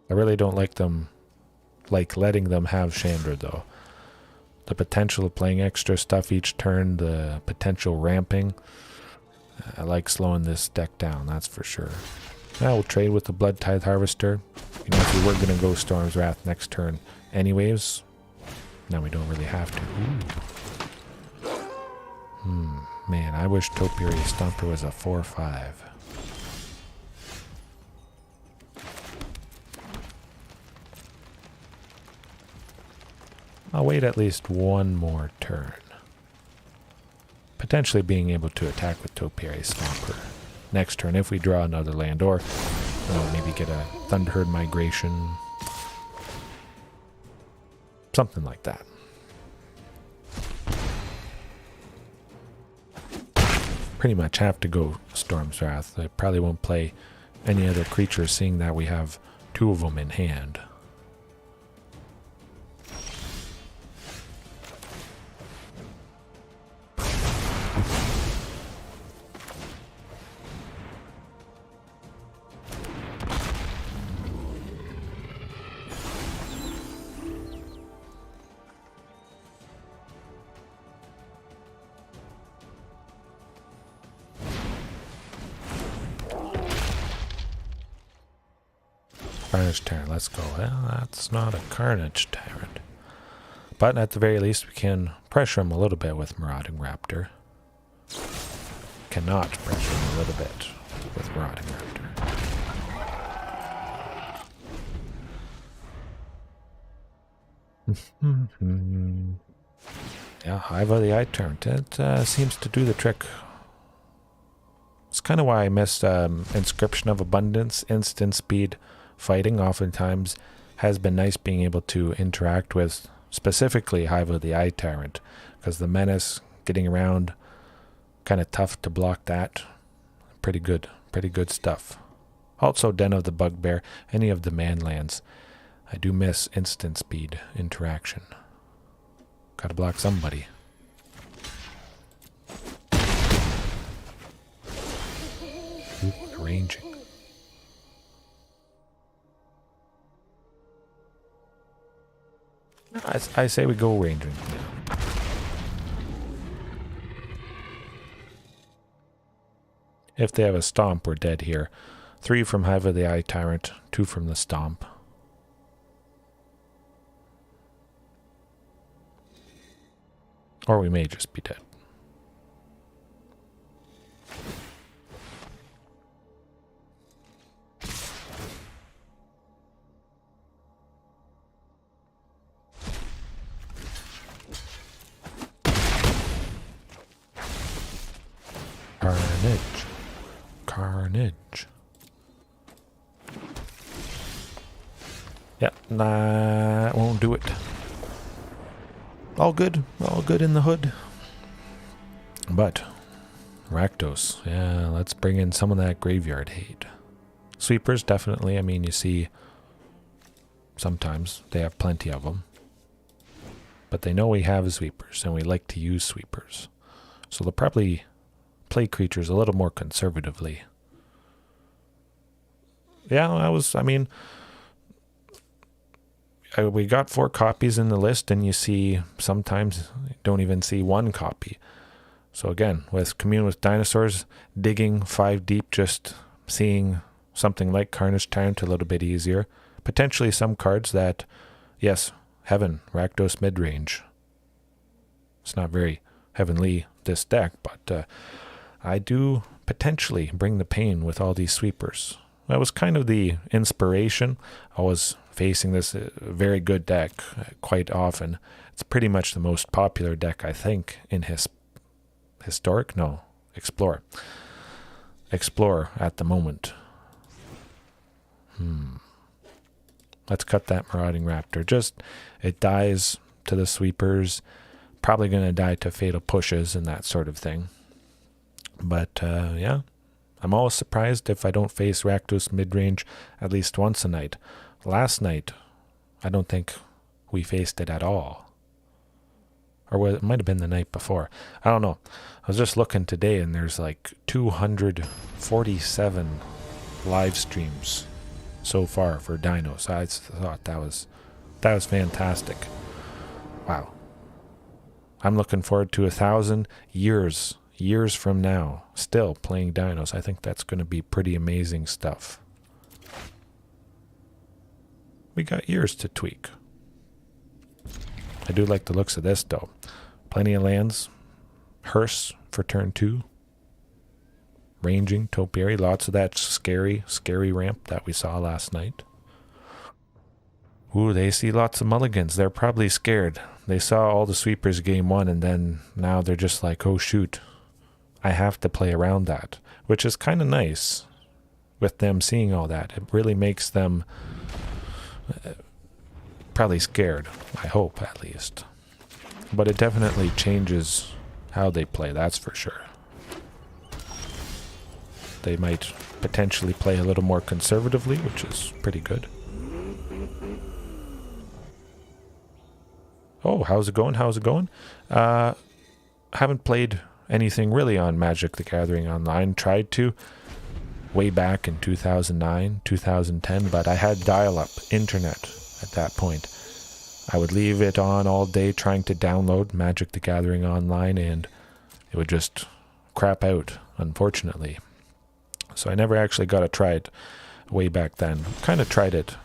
I really don't like letting them have Chandra though. The potential of playing extra stuff each turn, the potential ramping. I like slowing this deck down, that's for sure. Now we'll trade with the Blood Tithe Harvester. You know, if we were going to go Storm's Wrath next turn anyways, now we don't really have to. Ooh. Man, I wish Topiary Stomper was a 4/5. I'll wait at least one more turn. Potentially being able to attack with Topiary Stomper next turn if we draw another land, or maybe get a Thunderherd Migration. Something like that. Pretty much have to go Storm's Wrath. I probably won't play any other creatures, seeing that we have 2 of them in hand. Carnage Tyrant, let's go. Well, that's not a Carnage Tyrant. But at the very least, we can pressure him a little bit with Marauding Raptor. Cannot pressure him a little bit with Marauding Raptor. Yeah, Hive of the Eye Tyrant. It seems to do the trick. It's kind of why I missed Inscription of Abundance. Instant speed fighting oftentimes has been nice, being able to interact with specifically Hive of the Eye Tyrant, because the menace getting around, kind of tough to block that. Pretty good stuff. Also Den of the Bugbear, any of the manlands. I do miss instant speed interaction. Gotta block somebody. Ooh, ranging. I say we go ranging. If they have a stomp, we're dead here. 3 from Hive of the Eye Tyrant, 2 from the stomp. Or we may just be dead. Carnage. Yeah, nah, won't do it. All good in the hood. But Rakdos. Yeah, let's bring in some of that graveyard hate. Sweepers, definitely. I mean, you see sometimes they have plenty of them. But they know we have sweepers, and we like to use sweepers. So they'll probably play creatures a little more conservatively. Yeah, we got 4 copies in the list, and you see sometimes you don't even see 1 copy. So again, with Commune with Dinosaurs, digging 5 deep, just seeing something like Carnage Tyrant a little bit easier. Potentially some cards that, yes, Heaven, Rakdos mid-range. It's not very heavenly, this deck, but I do potentially bring the pain with all these sweepers. That was kind of the inspiration. I was facing this very good deck quite often. It's pretty much the most popular deck, I think, in Explorer. Explorer at the moment. Let's cut that Marauding Raptor. It dies to the sweepers. Probably going to die to fatal pushes and that sort of thing. But, yeah. I'm always surprised if I don't face Rakdos midrange at least once a night. Last night, I don't think we faced it at all. Or it might have been the night before. I don't know. I was just looking today, and there's like 247 live streams so far for Dinos. I thought that was fantastic. Wow. I'm looking forward to 1,000 years from now, still playing Dinos. I think that's going to be pretty amazing stuff. We got years to tweak. I do like the looks of this, though. Plenty of lands. Hearse for turn 2. Ranging, Topiary. Lots of that scary ramp that we saw last night. Ooh, they see lots of mulligans. They're probably scared. They saw all the sweepers game 1, and then now they're just like, oh shoot, I have to play around that. Which is kind of nice with them seeing all that. It really makes them probably scared, I hope at least. But it definitely changes how they play, that's for sure. They might potentially play a little more conservatively, which is pretty good. Oh, how's it going? Haven't played anything really on Magic the Gathering Online. Tried to way back in 2009, 2010, but I had dial-up internet at that point. I would leave it on all day trying to download Magic the Gathering Online, and it would just crap out, unfortunately. So I never actually got to try it way back then. Kind of tried it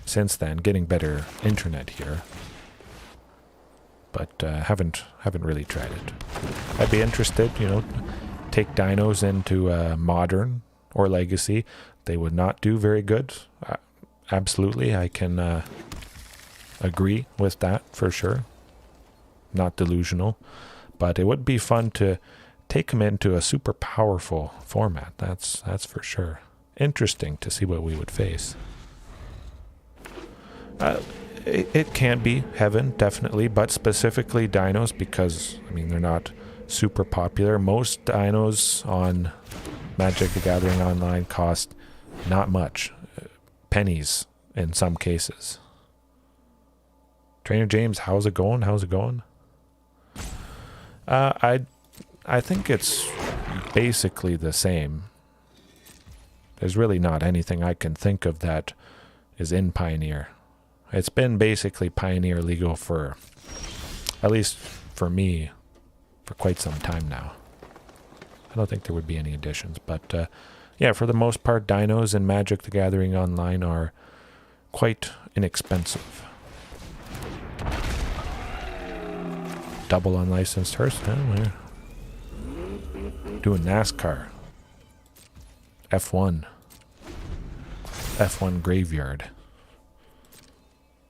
since then, getting better internet here. But haven't really tried it. I'd be interested, take Dinos into Modern or Legacy. They would not do very good. Absolutely, I can agree with that for sure. Not delusional. But it would be fun to take them into a super powerful format. That's for sure. Interesting to see what we would face. It can be Heaven, definitely, but specifically Dinos because, they're not super popular. Most Dinos on Magic the Gathering Online cost not much. Pennies in some cases. Trainer James, how's it going? I think it's basically the same. There's really not anything I can think of that is in Pioneer. It's been basically Pioneer legal for, at least for me, for quite some time now. I don't think there would be any additions, but yeah, for the most part, Dinos and Magic the Gathering Online are quite inexpensive. Double unlicensed hearse. We're doing NASCAR. F1 graveyard.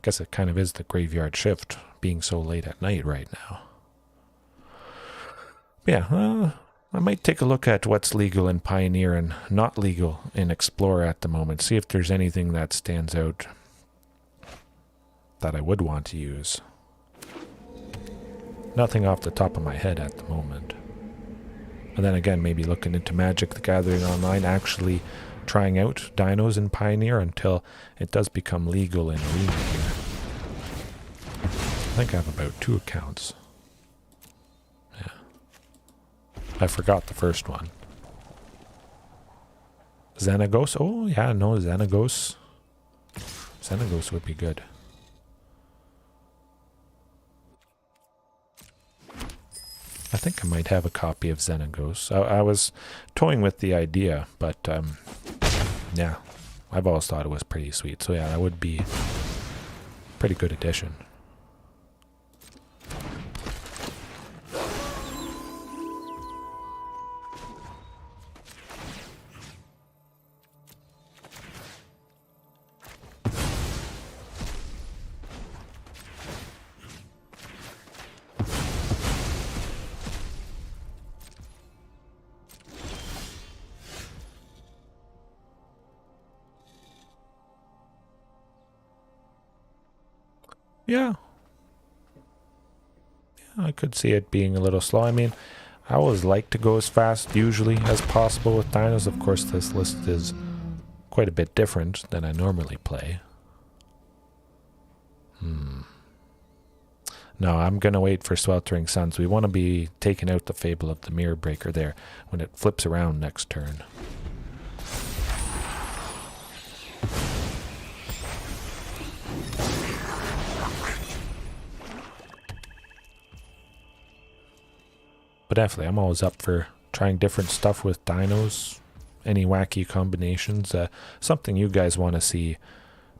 Guess it kind of is the graveyard shift, being so late at night right now. Yeah, I might take a look at what's legal in Pioneer and not legal in Explorer at the moment. See if there's anything that stands out that I would want to use. Nothing off the top of my head at the moment. And then again, maybe looking into Magic the Gathering Online, actually trying out Dinos in Pioneer until it does become legal in Arena here. I think I have about 2 accounts. Yeah. I forgot the first one. Xenagos? Oh, yeah, no, Xenagos. Xenagos would be good. I think I might have a copy of Xenagos. I was toying with the idea, but yeah, I've always thought it was pretty sweet. So yeah, that would be a pretty good addition. Yeah. I could see it being a little slow. I mean, I always like to go as fast, usually, as possible with dinos. Of course, this list is quite a bit different than I normally play. No, I'm going to wait for Sweltering Suns. We want to be taking out the Fable of the Mirror Breaker there when it flips around next turn. But definitely, I'm always up for trying different stuff with dinos. Any wacky combinations. Something you guys want to see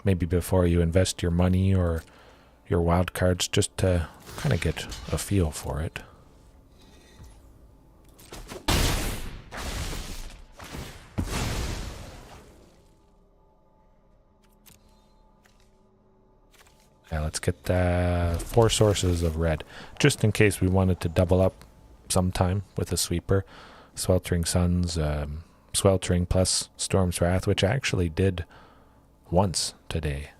maybe before you invest your money or your wild cards, just to kind of get a feel for it. Yeah, let's get 4 sources of red, just in case we wanted to double up sometime with a sweeper. Sweltering Suns, Sweltering plus Storm's Wrath, which I actually did once today.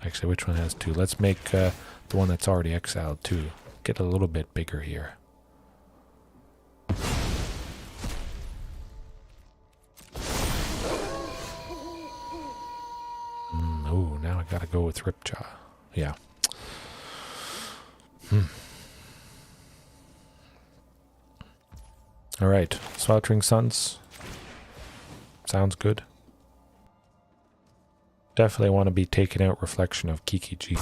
Actually, which one has 2? Let's make the one that's already exiled 2. Get a little bit bigger here. Oh, now I gotta go with Ripjaw. Yeah. Alright, Sweltering Suns. Sounds good. Definitely want to be taking out Reflection of Kiki-G.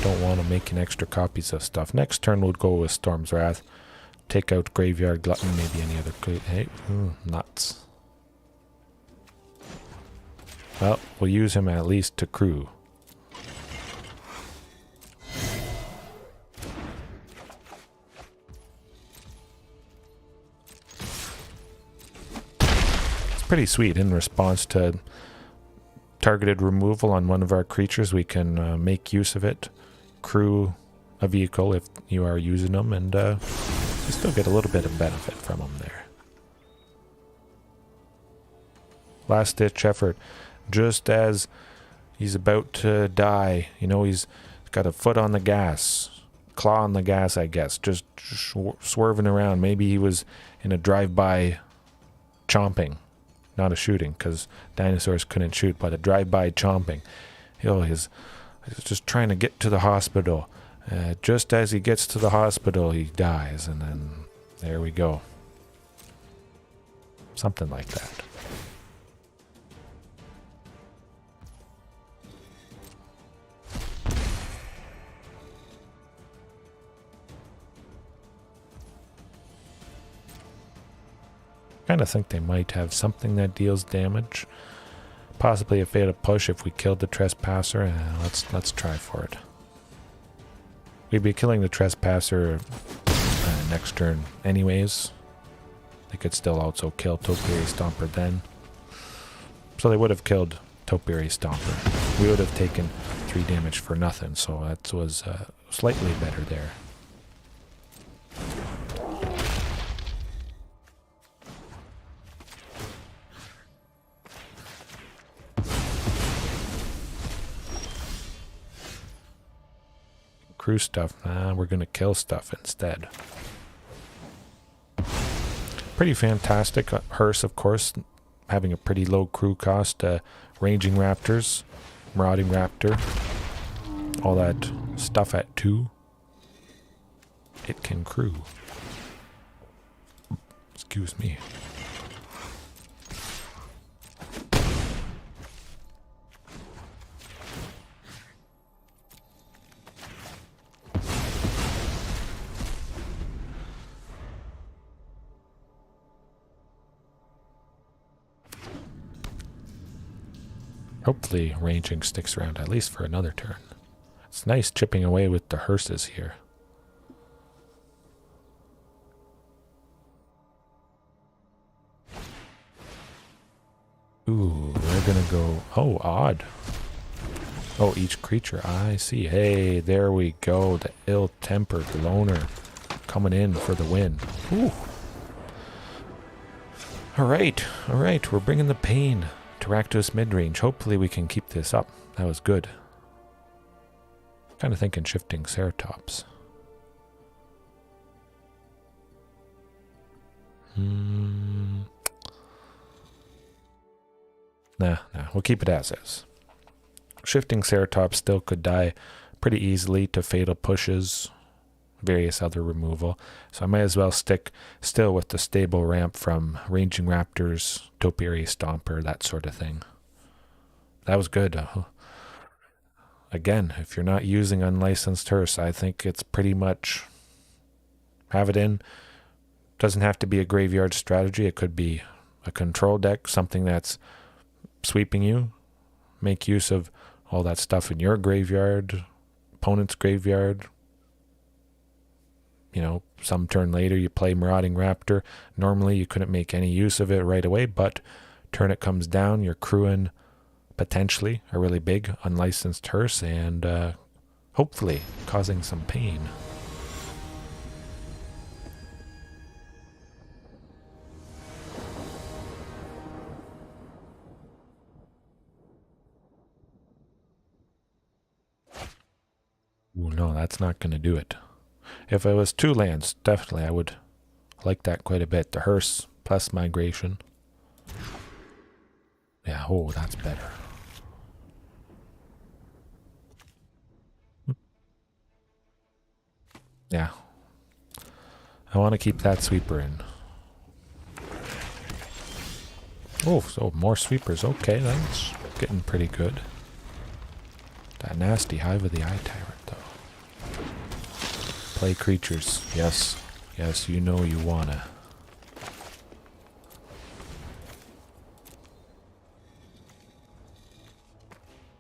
Don't want to make extra copies of stuff. Next turn we'll go with Storm's Wrath. Take out Graveyard Glutton, maybe any other... Hey, nuts. Well, we'll use him at least to crew. Pretty sweet. In response to targeted removal on one of our creatures, we can make use of it, crew a vehicle if you are using them, and you still get a little bit of benefit from them there. Last ditch effort. Just as he's about to die, you know, he's got a foot on the gas, claw on the gas, I guess, just swerving around. Maybe he was in a drive-by chomping. Not a shooting, because dinosaurs couldn't shoot, but a drive-by chomping. He's just trying to get to the hospital. Just as he gets to the hospital, he dies, and then there we go. Something like that. Kind of think they might have something that deals damage. Possibly a Fatal Push if we killed the Trespasser. Let's try for it. We'd be killing the Trespasser next turn anyways. They could still also kill Topiary Stomper then. So they would have killed Topiary Stomper. We would have taken 3 damage for nothing, so that was slightly better there. crew stuff. Nah, we're going to kill stuff instead. Pretty fantastic. Hearse, of course, having a pretty low crew cost. Ranging Raptors, Marauding Raptor, all that stuff at 2. It can crew. Excuse me. Hopefully ranging sticks around at least for another turn. It's nice chipping away with the hearses here. Ooh, we're gonna go... Oh, odd. Oh, each creature. I see. Hey, there we go. The ill-tempered loner coming in for the win. Ooh. Alright, alright. We're bringing the pain to Rakdos midrange. Hopefully we can keep this up. That was good. Kind of thinking Shifting Ceratops. Nah, we'll keep it as is. Shifting Ceratops still could die pretty easily to fatal pushes, various other removal. So I might as well stick still with the stable ramp from Ranging Raptors, Topiary Stomper, that sort of thing. That was good. Again, if you're not using unlicensed hearse, I think it's pretty much have it in. Doesn't have to be a graveyard strategy. It could be a control deck, something that's sweeping you. Make use of all that stuff in your graveyard, opponent's graveyard. You know, some turn later you play Marauding Raptor. Normally you couldn't make any use of it right away, but turn it comes down, you're crewing potentially a really big unlicensed hearse and hopefully causing some pain. Ooh, no, that's not going to do it. If it was 2 lands, definitely I would like that quite a bit. The hearse plus migration. Yeah, oh, that's better. Yeah. I want to keep that sweeper in. Oh, so more sweepers. Okay, that's getting pretty good. That nasty Hive of the Eye Tyrant, though. Play creatures. Yes. Yes, you know you wanna.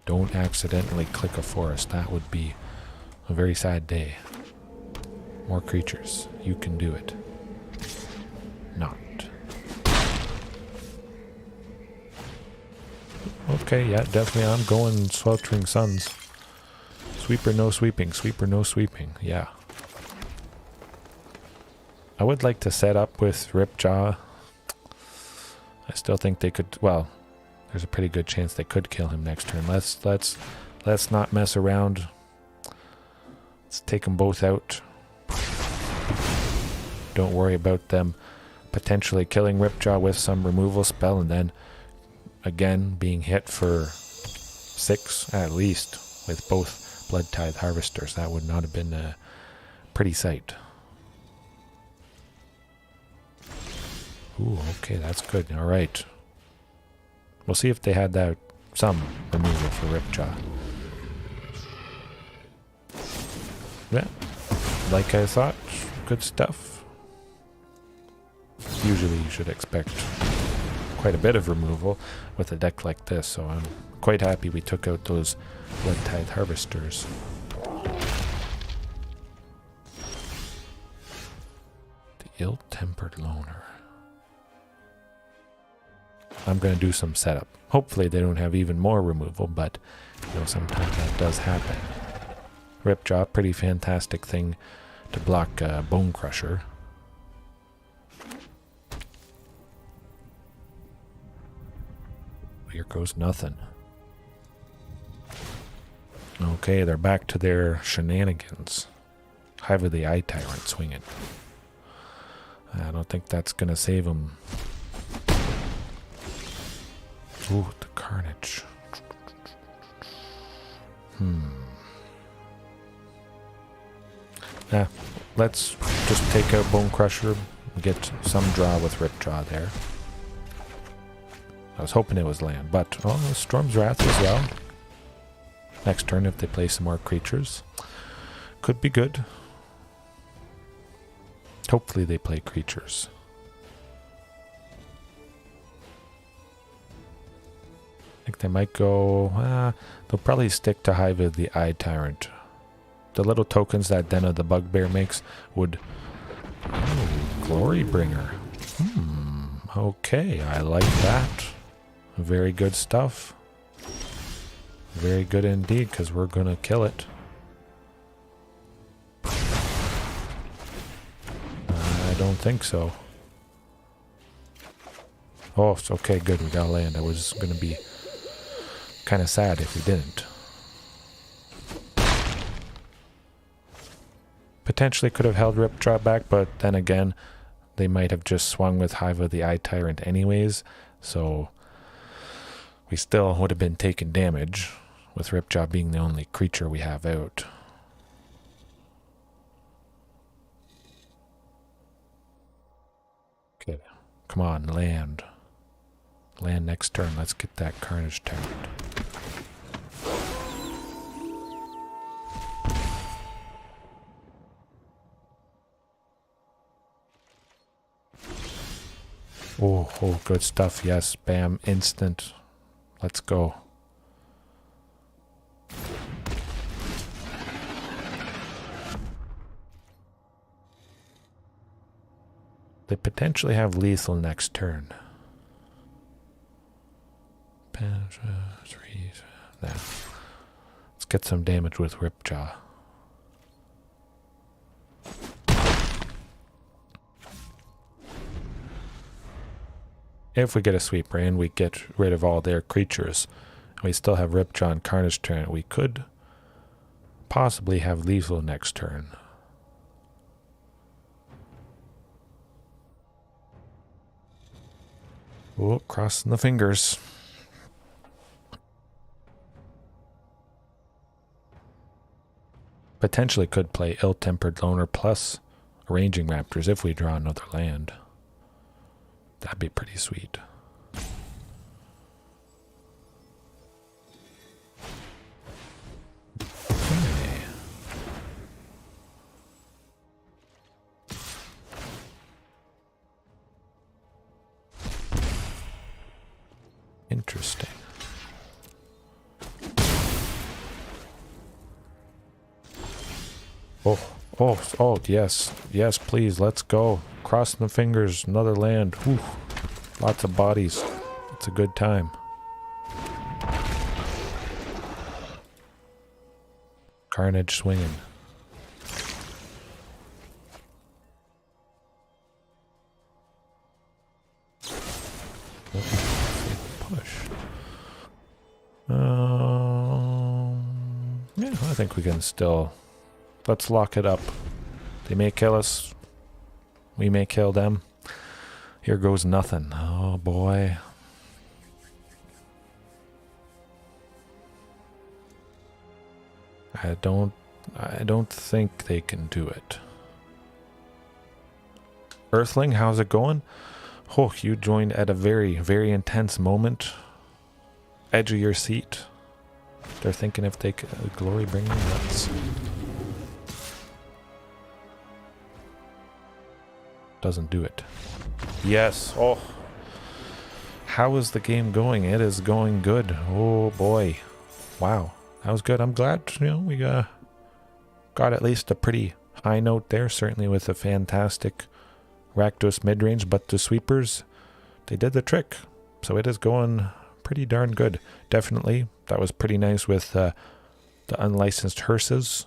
Don't accidentally click a forest. That would be a very sad day. More creatures. You can do it. Not. Okay, yeah, definitely I'm going Sweltering Suns. Sweeper, no sweeping. Sweeper, no sweeping. Yeah. I would like to set up with Ripjaw. I still think they could, well, there's a pretty good chance they could kill him next turn. Let's not mess around. Let's take them both out. Don't worry about them potentially killing Ripjaw with some removal spell and then again being hit for 6 at least with both Blood Tithe Harvesters. That would not have been a pretty sight. Ooh, okay, that's good. All right. We'll see if they had that some removal for Ripjaw. Yeah, like I thought, good stuff. Usually you should expect quite a bit of removal with a deck like this, so I'm quite happy we took out those Blood Tithe Harvesters. The Ill-Tempered Loner. I'm going to do some setup. Hopefully they don't have even more removal, but you know, sometimes that does happen. Ripjaw, pretty fantastic thing to block Bone Crusher. Here goes nothing. Okay, they're back to their shenanigans. Hive of the Eye Tyrant swinging. I don't think that's going to save them. Ooh, the Carnage. Let's just take out Bone Crusher and get some draw with Ripjaw there. I was hoping it was land, but Storm's Wrath as well. Next turn if they play some more creatures. Could be good. Hopefully they play creatures. I think they might go... they'll probably stick to Hive of the Eye Tyrant. The little tokens that Dino the Bugbear makes would... Oh, Glory Bringer. Okay, I like that. Very good stuff. Very good indeed, because we're going to kill it. I don't think so. Oh, it's okay, good, we got land. I was going to be kind of sad if we didn't. Potentially could have held Ripjaw back, but then again, they might have just swung with Hive of the Eye Tyrant anyways, so we still would have been taking damage, with Ripjaw being the only creature we have out. Okay, come on, land. Land next turn, let's get that Carnage Tyrant. Oh, good stuff. Yes, bam, instant. Let's go. They potentially have lethal next turn. Let's get some damage with Ripjaw. If we get a sweeper and we get rid of all their creatures, we still have Ripjaw and Carnage Tyrant, we could possibly have lethal next turn. Oh, crossing the fingers. Potentially could play Ill-Tempered Loner plus Ranging Raptors if we draw another land. That'd be pretty sweet. Okay. Interesting. Oh, yes. Yes, please, let's go. Crossing the fingers, another land. Whew. Lots of bodies. It's a good time. Carnage swinging. Push. Yeah, I think we can still... Let's lock it up. They may kill us. We may kill them. Here goes nothing. Oh boy. I don't think they can do it. Earthling, how's it going? Oh, you joined at a very, very intense moment. Edge of your seat. They're thinking if they could glory bring them nuts. Doesn't do it. Yes. Oh. How is the game going? It is going good. Oh boy. Wow. That was good. I'm glad, we got at least a pretty high note there. Certainly with a fantastic Rakdos midrange, but the sweepers, they did the trick. So it is going pretty darn good. Definitely. That was pretty nice with the unlicensed hearses.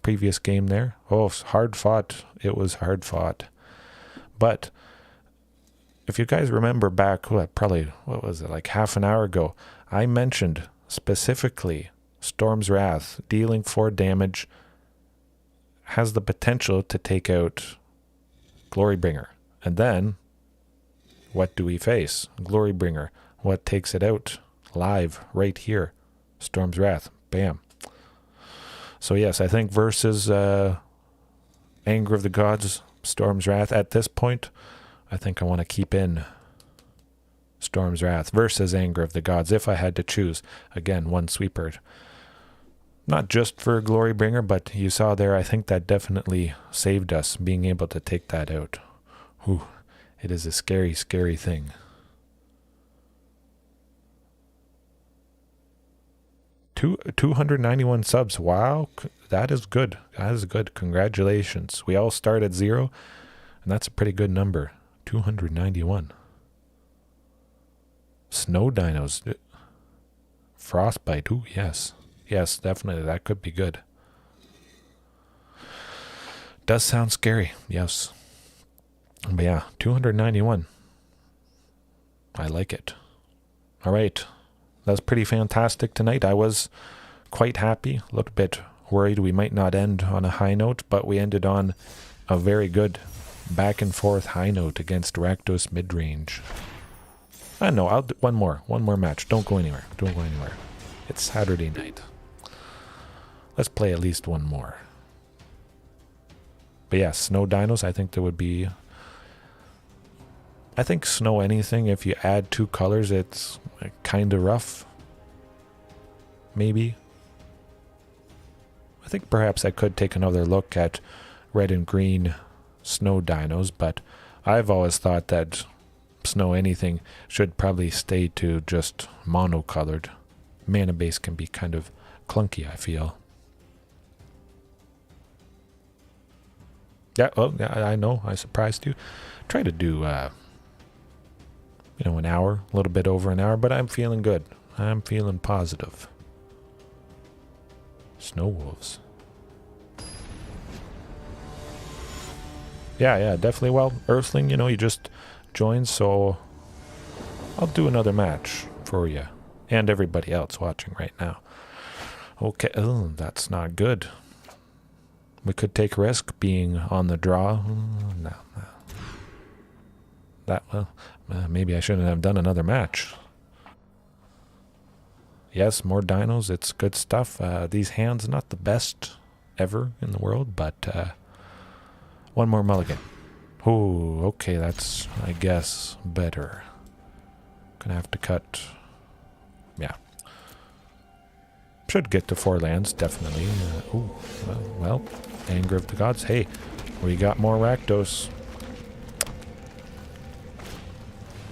Previous game there. Oh, hard fought. It was hard fought. But if you guys remember back, what was it, like half an hour ago, I mentioned specifically Storm's Wrath, dealing 4 damage, has the potential to take out Glorybringer. And then, what do we face? Glorybringer. What takes it out? Live, right here. Storm's Wrath. Bam. So yes, I think versus Anger of the Gods, Storm's Wrath, at this point, I think I want to keep in Storm's Wrath versus Anger of the Gods if I had to choose. Again, one sweeper. Not just for Glorybringer, but you saw there, I think that definitely saved us, being able to take that out. Whew, it is a scary, scary thing. Two 291 subs. Wow, that is good. That is good. Congratulations. We all start at 0, and that's a pretty good number. 291. Snow dinos. Frostbite. Ooh, yes. Yes, definitely. That could be good. Does sound scary. Yes. But yeah, 291. I like it. All right. That's pretty fantastic tonight. I was quite happy. A little bit worried we might not end on a high note, but we ended on a very good back and forth high note against Rakdos midrange. No, I'll do one more match. Don't go anywhere. Don't go anywhere. It's Saturday night. Let's play at least one more. But yeah, snow dinos, I think there would be... I think snow anything, if you add 2 colors, it's kind of rough. Maybe. I think perhaps I could take another look at red and green snow dinos, but I've always thought that snow anything should probably stay to just monocolored. Mana base can be kind of clunky, I feel. Yeah, oh, yeah, I know, I surprised you. Try to do, an hour, a little bit over an hour, but I'm feeling good. I'm feeling positive. Snow wolves. Yeah, definitely. Well, Earthling, you just joined, so I'll do another match for you and everybody else watching right now. Okay, oh, that's not good. We could take a risk being on the draw. No. Maybe I shouldn't have done another match. Yes, more dinos. It's good stuff. These hands, not the best ever in the world, but one more mulligan. Oh, okay, that's, I guess, better. Gonna have to cut. Yeah. Should get to 4 lands, definitely. Well, Anger of the Gods. Hey, we got more Rakdos.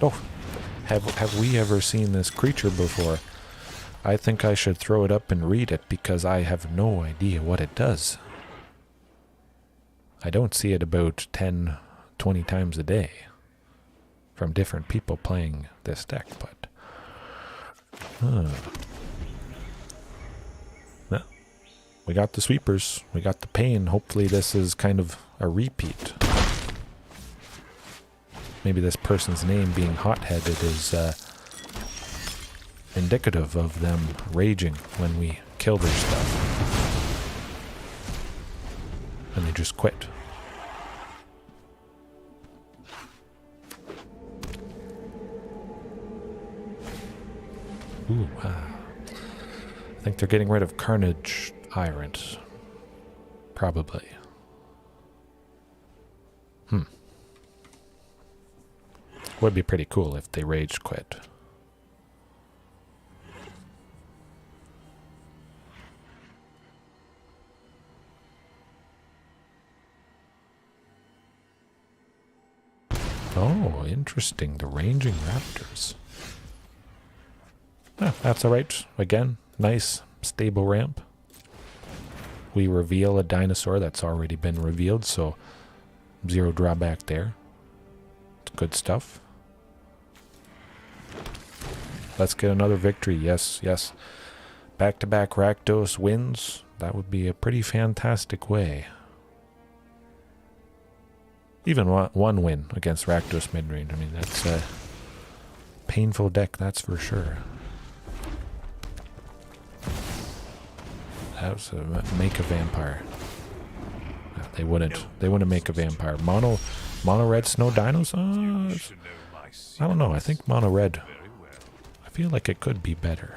Oh, have we ever seen this creature before? I think I should throw it up and read it because I have no idea what it does. I don't see it about 10, 20 times a day from different people playing this deck, but... Well, we got the sweepers, we got the pain. Hopefully this is kind of a repeat. Maybe this person's name being hot-headed is indicative of them raging when we kill their stuff. And they just quit. Ooh, wow. I think they're getting rid of Carnage Tyrant. Probably. Would be pretty cool if they rage quit. Oh, interesting. The Ranging Raptors. That's alright. Again, nice, stable ramp. We reveal a dinosaur that's already been revealed, so 0 drawback there. It's good stuff. Let's get another victory. Yes. Back-to-back Rakdos wins. That would be a pretty fantastic way. Even one win against Rakdos midrange. I mean, that's a painful deck, that's for sure. That was a make a vampire. They wouldn't. They wouldn't make a vampire. Mono red snow dinos? I don't know. I think mono red. I feel like it could be better.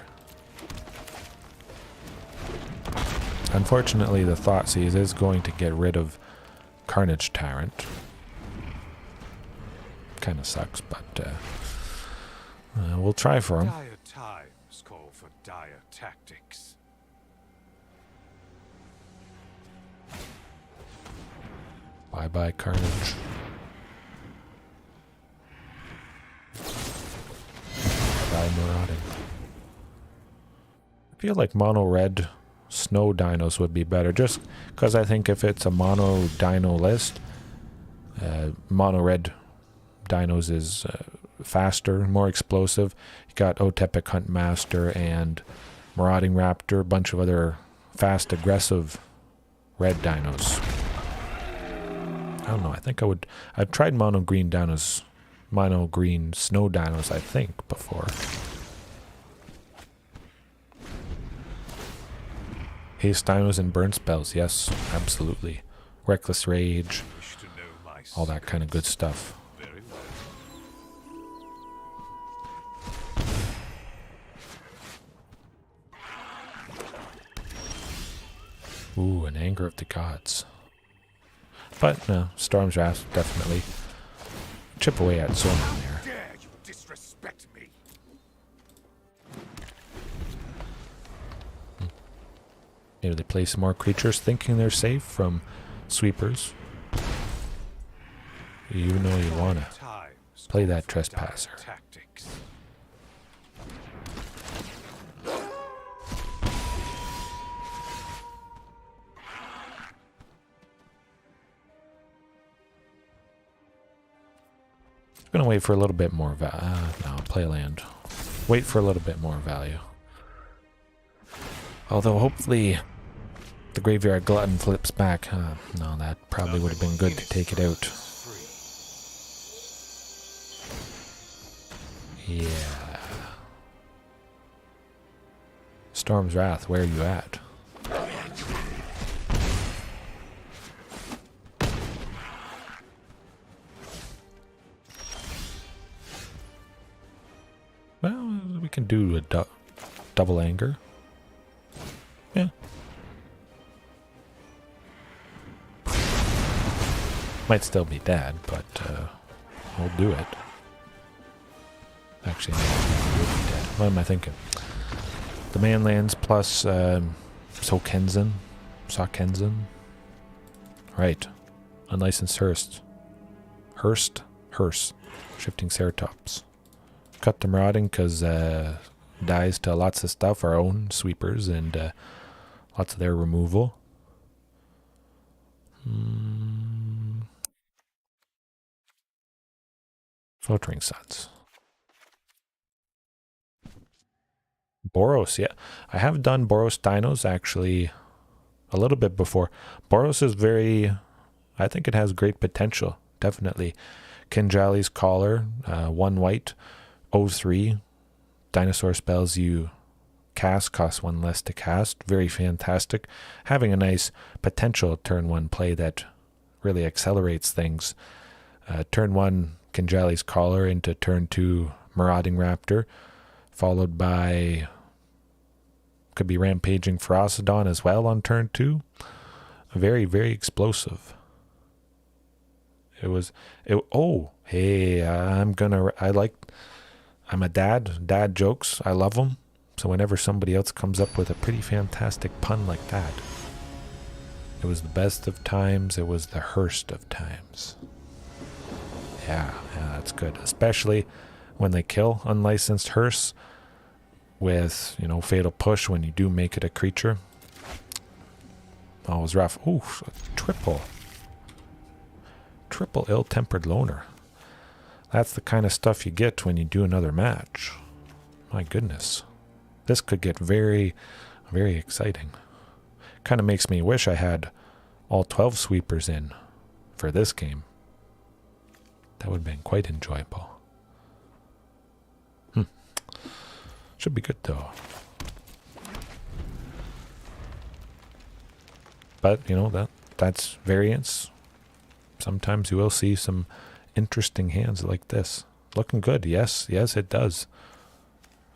Unfortunately, the Thoughtseize is going to get rid of Carnage Tyrant. Kind of sucks, but we'll try for him. Dire times call for dire tactics. Bye-bye, Carnage. Bye, Marauding. I feel like mono red snow dinos would be better, just because I think if it's a mono dino list, mono red dinos is faster, more explosive. You got Otepic Huntmaster and Marauding Raptor, a bunch of other fast, aggressive red dinos. I don't know. I think I've tried mono green dinos, mono green snow dinos, I think, before. Haste dinos and burn spells, yes, absolutely. Reckless Rage, all that kind of good stuff. Ooh, an Anger of the Gods. But no, Storm's Wrath definitely chip away at Storm there. Dare you disrespect me? Maybe they play some more creatures thinking they're safe from sweepers. You know you wanna play that Trespasser. Tactics. Gonna wait for a little bit more value. No, play land. Wait for a little bit more value. Although hopefully the Graveyard Glutton flips back. No, that probably would have been good to take it out. Yeah. Storm's Wrath, where are you at? Well, we can do a double anger. Yeah. Might still be dead, but we'll do it. Actually, no, it would be dead. What am I thinking? The Manlands plus Sokenzen. Right. Unlicensed Hearse. Shifting Ceratops. Cut the Marauding because dies to lots of stuff, our own sweepers, and lots of their removal. Sweltering Suns. Boros, yeah. I have done Boros dinos actually a little bit before. Boros is I think it has great potential, definitely. Kinjali's Collar, 1 white. 03 dinosaur spells you cast cost 1 less to cast. Very fantastic. Having a nice potential turn 1 play that really accelerates things. Turn 1 Kinjali's Collar into turn 2 Marauding Raptor, followed by could be Rampaging Ferocidon as well on turn 2. Very, very explosive. I'm a dad jokes, I love them. So whenever somebody else comes up with a pretty fantastic pun like that, it was the best of times, it was the hearst of times. Yeah, that's good. Especially when they kill unlicensed hearse with, fatal push when you do make it a creature. Always rough. Ooh, triple ill-tempered loner. That's the kind of stuff you get when you do another match. My goodness. This could get very, very exciting. Kind of makes me wish I had all 12 sweepers in for this game. That would have been quite enjoyable. Should be good though. But, you know, that's variance. Sometimes you will see some interesting hands like this. Looking good. Yes, it does.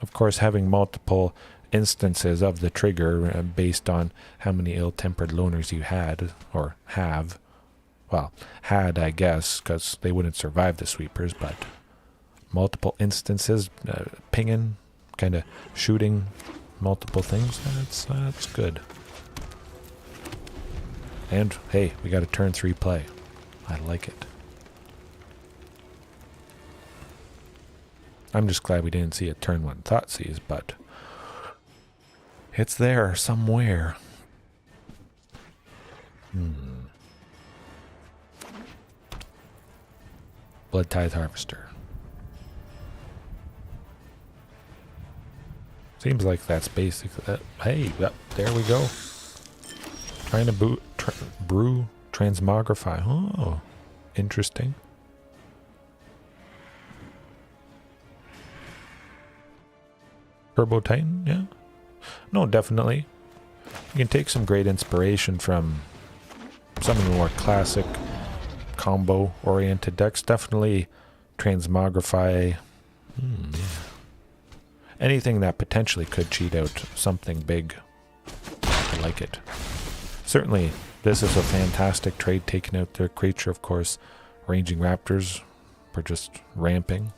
Of course, having multiple instances of the trigger based on how many ill-tempered loners you had, or have. Well, had, I guess, because they wouldn't survive the sweepers, but multiple instances, pinging, kind of shooting multiple things, that's good. And, hey, we got a turn 3 play. I like it. I'm just glad we didn't see a turn 1 Thoughtseize, but it's there somewhere. Blood Tithe Harvester. Seems like that's basically that. Hey, yep, there we go. Trying to brew transmogrify. Oh, interesting. Turbo Titan, yeah. No, definitely. You can take some great inspiration from some of the more classic combo-oriented decks. Definitely transmogrify. Yeah. Anything that potentially could cheat out something big. I like it. Certainly, this is a fantastic trade, taking out their creature, of course. Ranging Raptors for just ramping.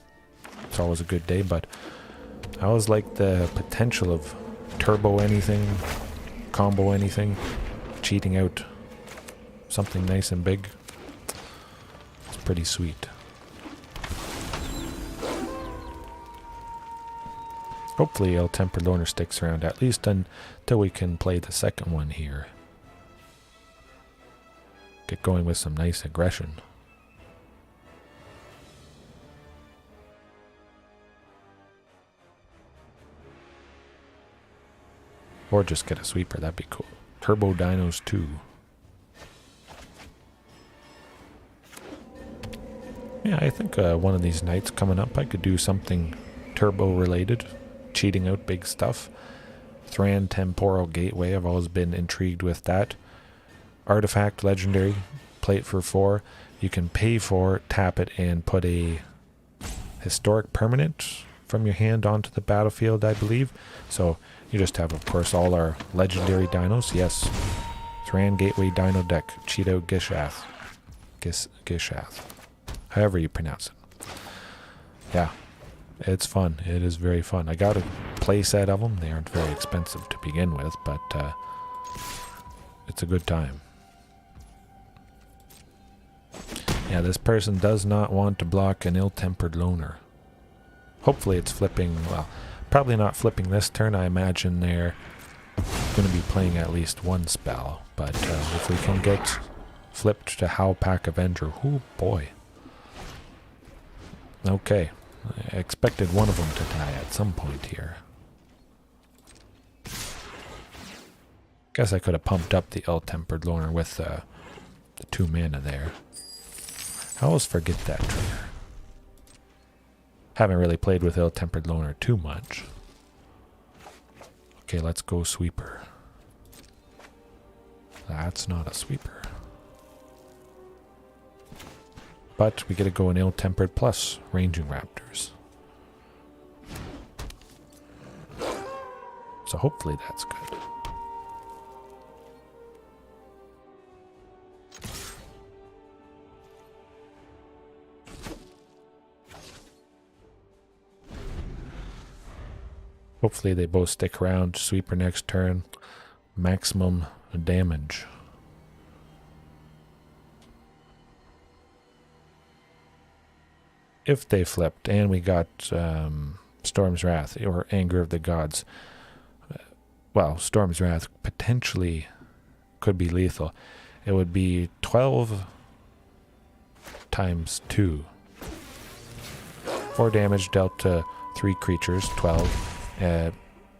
It's always a good day, but I always like the potential of turbo anything, combo anything, cheating out something nice and big. It's pretty sweet. Hopefully Ill-Tempered Loner sticks around at least until we can play the second one here. Get going with some nice aggression. Or just get a sweeper, that'd be cool. Turbo Dinos 2. Yeah, I think one of these nights coming up I could do something turbo related. Cheating out big stuff. Thran Temporal Gateway, I've always been intrigued with that. Artifact Legendary, play it for 4. You can pay for, tap it, and put a historic permanent from your hand onto the battlefield, I believe. So you just have, of course, all our legendary dinos. Yes. Thran Gateway Dino deck. Cheat out Gishath. Gishath. However you pronounce it. Yeah. It's fun. It is very fun. I got a play set of them. They aren't very expensive to begin with, but it's a good time. Yeah, this person does not want to block an Ill-Tempered Loner. Hopefully it's flipping, well, probably not flipping this turn. I imagine they're going to be playing at least one spell. But if we can get flipped to Howlpack Avenger, oh boy. Okay. I expected one of them to die at some point here. Guess I could have pumped up the Ill-Tempered Loner with the 2 mana there. I always forget that trigger. Haven't really played with Ill-Tempered Loner too much. Okay, let's go sweeper. That's not a sweeper. But we get to go in Ill-Tempered plus Ranging Raptors. So hopefully that's good. Hopefully they both stick around. Sweeper next turn. Maximum damage. If they flipped and we got Storm's Wrath or Anger of the Gods. Well, Storm's Wrath potentially could be lethal. It would be 12 times 2. 4 damage dealt to 3 creatures, 12.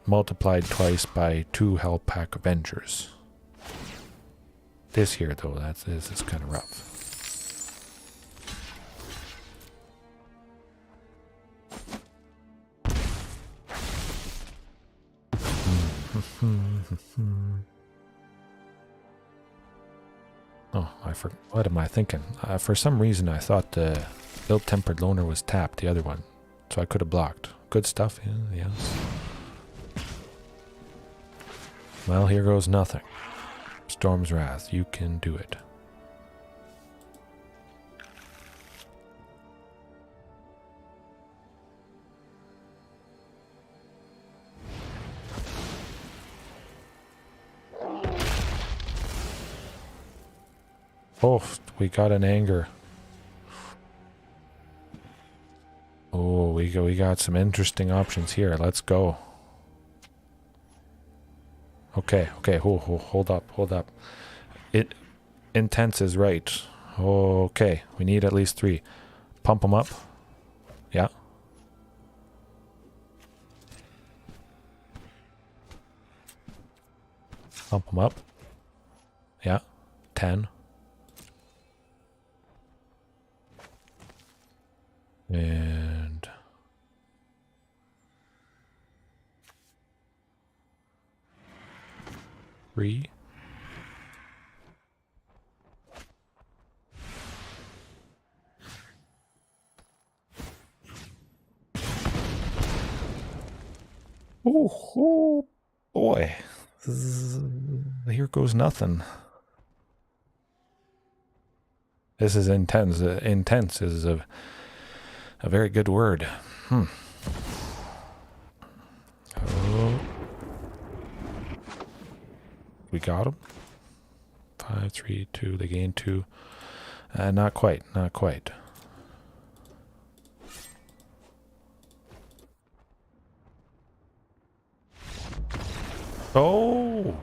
Multiplied twice by 2 Hellpack Avengers. This here, though, this is kind of rough. Oh, what am I thinking? For some reason, I thought the Ill-Tempered Loner was tapped, the other one. So I could have blocked. Good stuff, yeah, yes. Well, here goes nothing. Storm's Wrath, you can do it. Oh, we got an anger. Oh, we got some interesting options here. Let's go. Okay, hold up. Intense is right. Okay, we need at least 3. Pump them up. Yeah. Pump them up. Yeah. 10. And 3. Oh boy. Here goes nothing. This is intense. Intense is a very good word. Oh. We got him. 5, 3, 2. They gained 2. Not quite. Oh.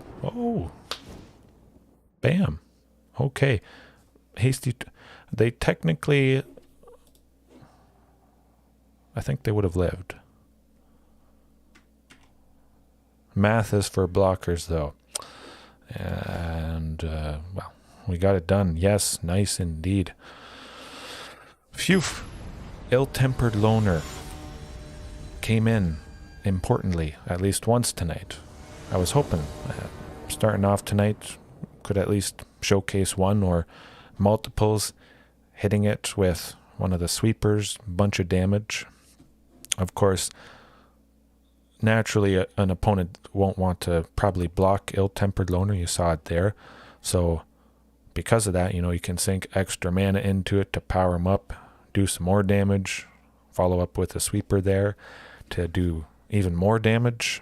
Bam. Okay. Hasty. They technically... I think they would have lived. Math is for blockers, though. And, well, we got it done. Yes, nice indeed. Phew. Ill-Tempered Loner came in, importantly, at least once tonight. I was hoping, starting off tonight, could at least showcase one or multiples, hitting it with one of the sweepers, bunch of damage. Of course, naturally, an opponent won't want to probably block Ill-Tempered Loner. You saw it there. So, because of that, you can sink extra mana into it to power him up, do some more damage, follow up with a sweeper there to do even more damage.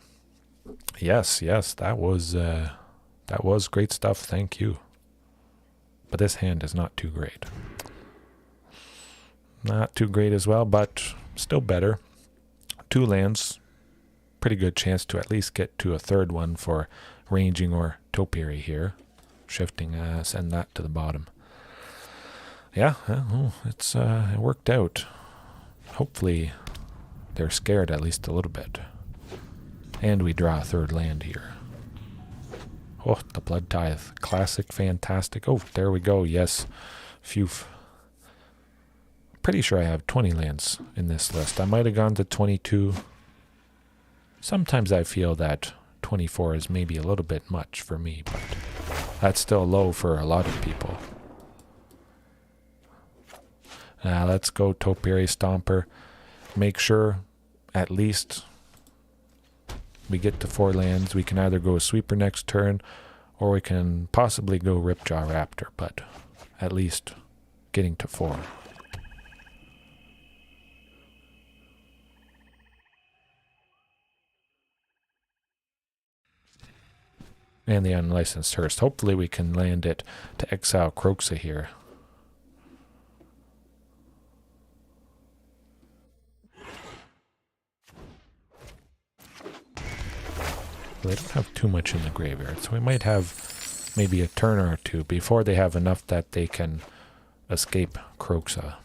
Yes, that was great stuff. Thank you. But this hand is not too great. Not too great as well, but still better. 2 lands, pretty good chance to at least get to a third one for Ranging or Topiary here. Shifting, send that to the bottom. Yeah, it worked out. Hopefully they're scared at least a little bit. And we draw a third land here. Oh, the Blood Tithe. Classic, fantastic. Oh, there we go. Yes. Phew. Pretty sure I have 20 lands in this list. I might have gone to 22. Sometimes I feel that 24 is maybe a little bit much for me, but that's still low for a lot of people. Let's go Topiary Stomper. Make sure at least we get to 4 lands. We can either go Sweeper next turn, or we can possibly go Ripjaw Raptor, but at least getting to 4. And the Unlicensed Hearse. Hopefully we can land it to exile Kroxa here. They don't have too much in the graveyard, so we might have maybe a turn or 2 before they have enough that they can escape Kroxa.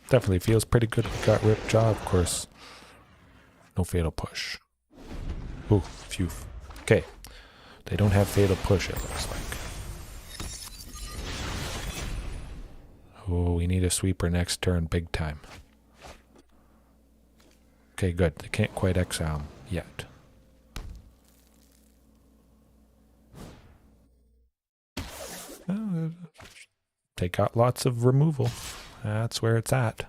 Definitely feels pretty good. We got Ripjaw, of course. No Fatal Push. Ooh, phew. Okay. They don't have Fatal Push, it looks like. Oh, we need a sweeper next turn, big time. Okay, good. They can't quite exile him yet. they got lots of removal. That's where it's at.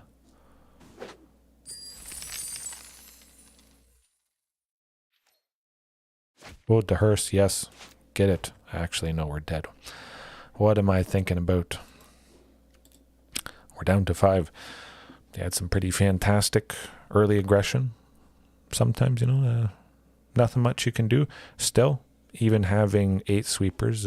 Oh, the hearse, yes. Get it. Actually, no, we're dead. What am I thinking about? We're down to 5. They had some pretty fantastic early aggression. Sometimes, you know, nothing much you can do. Still, even having 8 sweepers,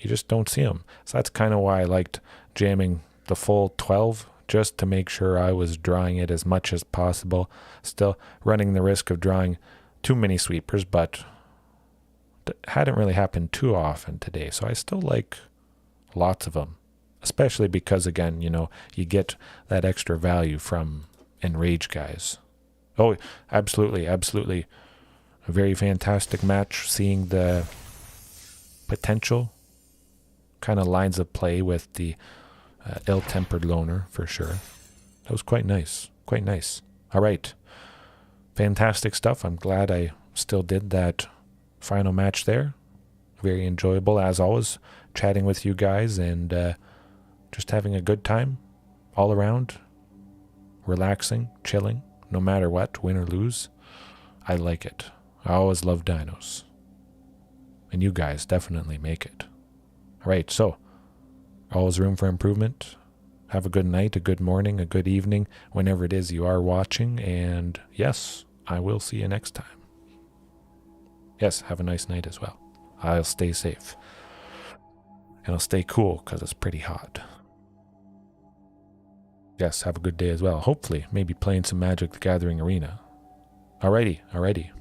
you just don't see them. So that's kind of why I liked jamming the full 12, just to make sure I was drawing it as much as possible. Still running the risk of drawing too many sweepers, but it hadn't really happened too often today. So I still like lots of them, especially because, again, you know, you get that extra value from enraged guys. Oh, absolutely, absolutely. A very fantastic match, seeing the potential kind of lines of play with the ill-tempered loner, for sure. That was quite nice, quite nice. All right. Fantastic stuff. I'm glad I still did that final match there. Very enjoyable, as always, chatting with you guys and just having a good time all around. Relaxing, chilling, no matter what, win or lose. I like it. I always love dinos. And you guys definitely make it. All right, so always room for improvement. Have a good night, a good morning, a good evening, whenever it is you are watching. And yes, I will see you next time. Yes, have a nice night as well. I'll stay safe. And I'll stay cool because it's pretty hot. Yes, have a good day as well. Hopefully, maybe playing some Magic the Gathering Arena. Alrighty, alrighty.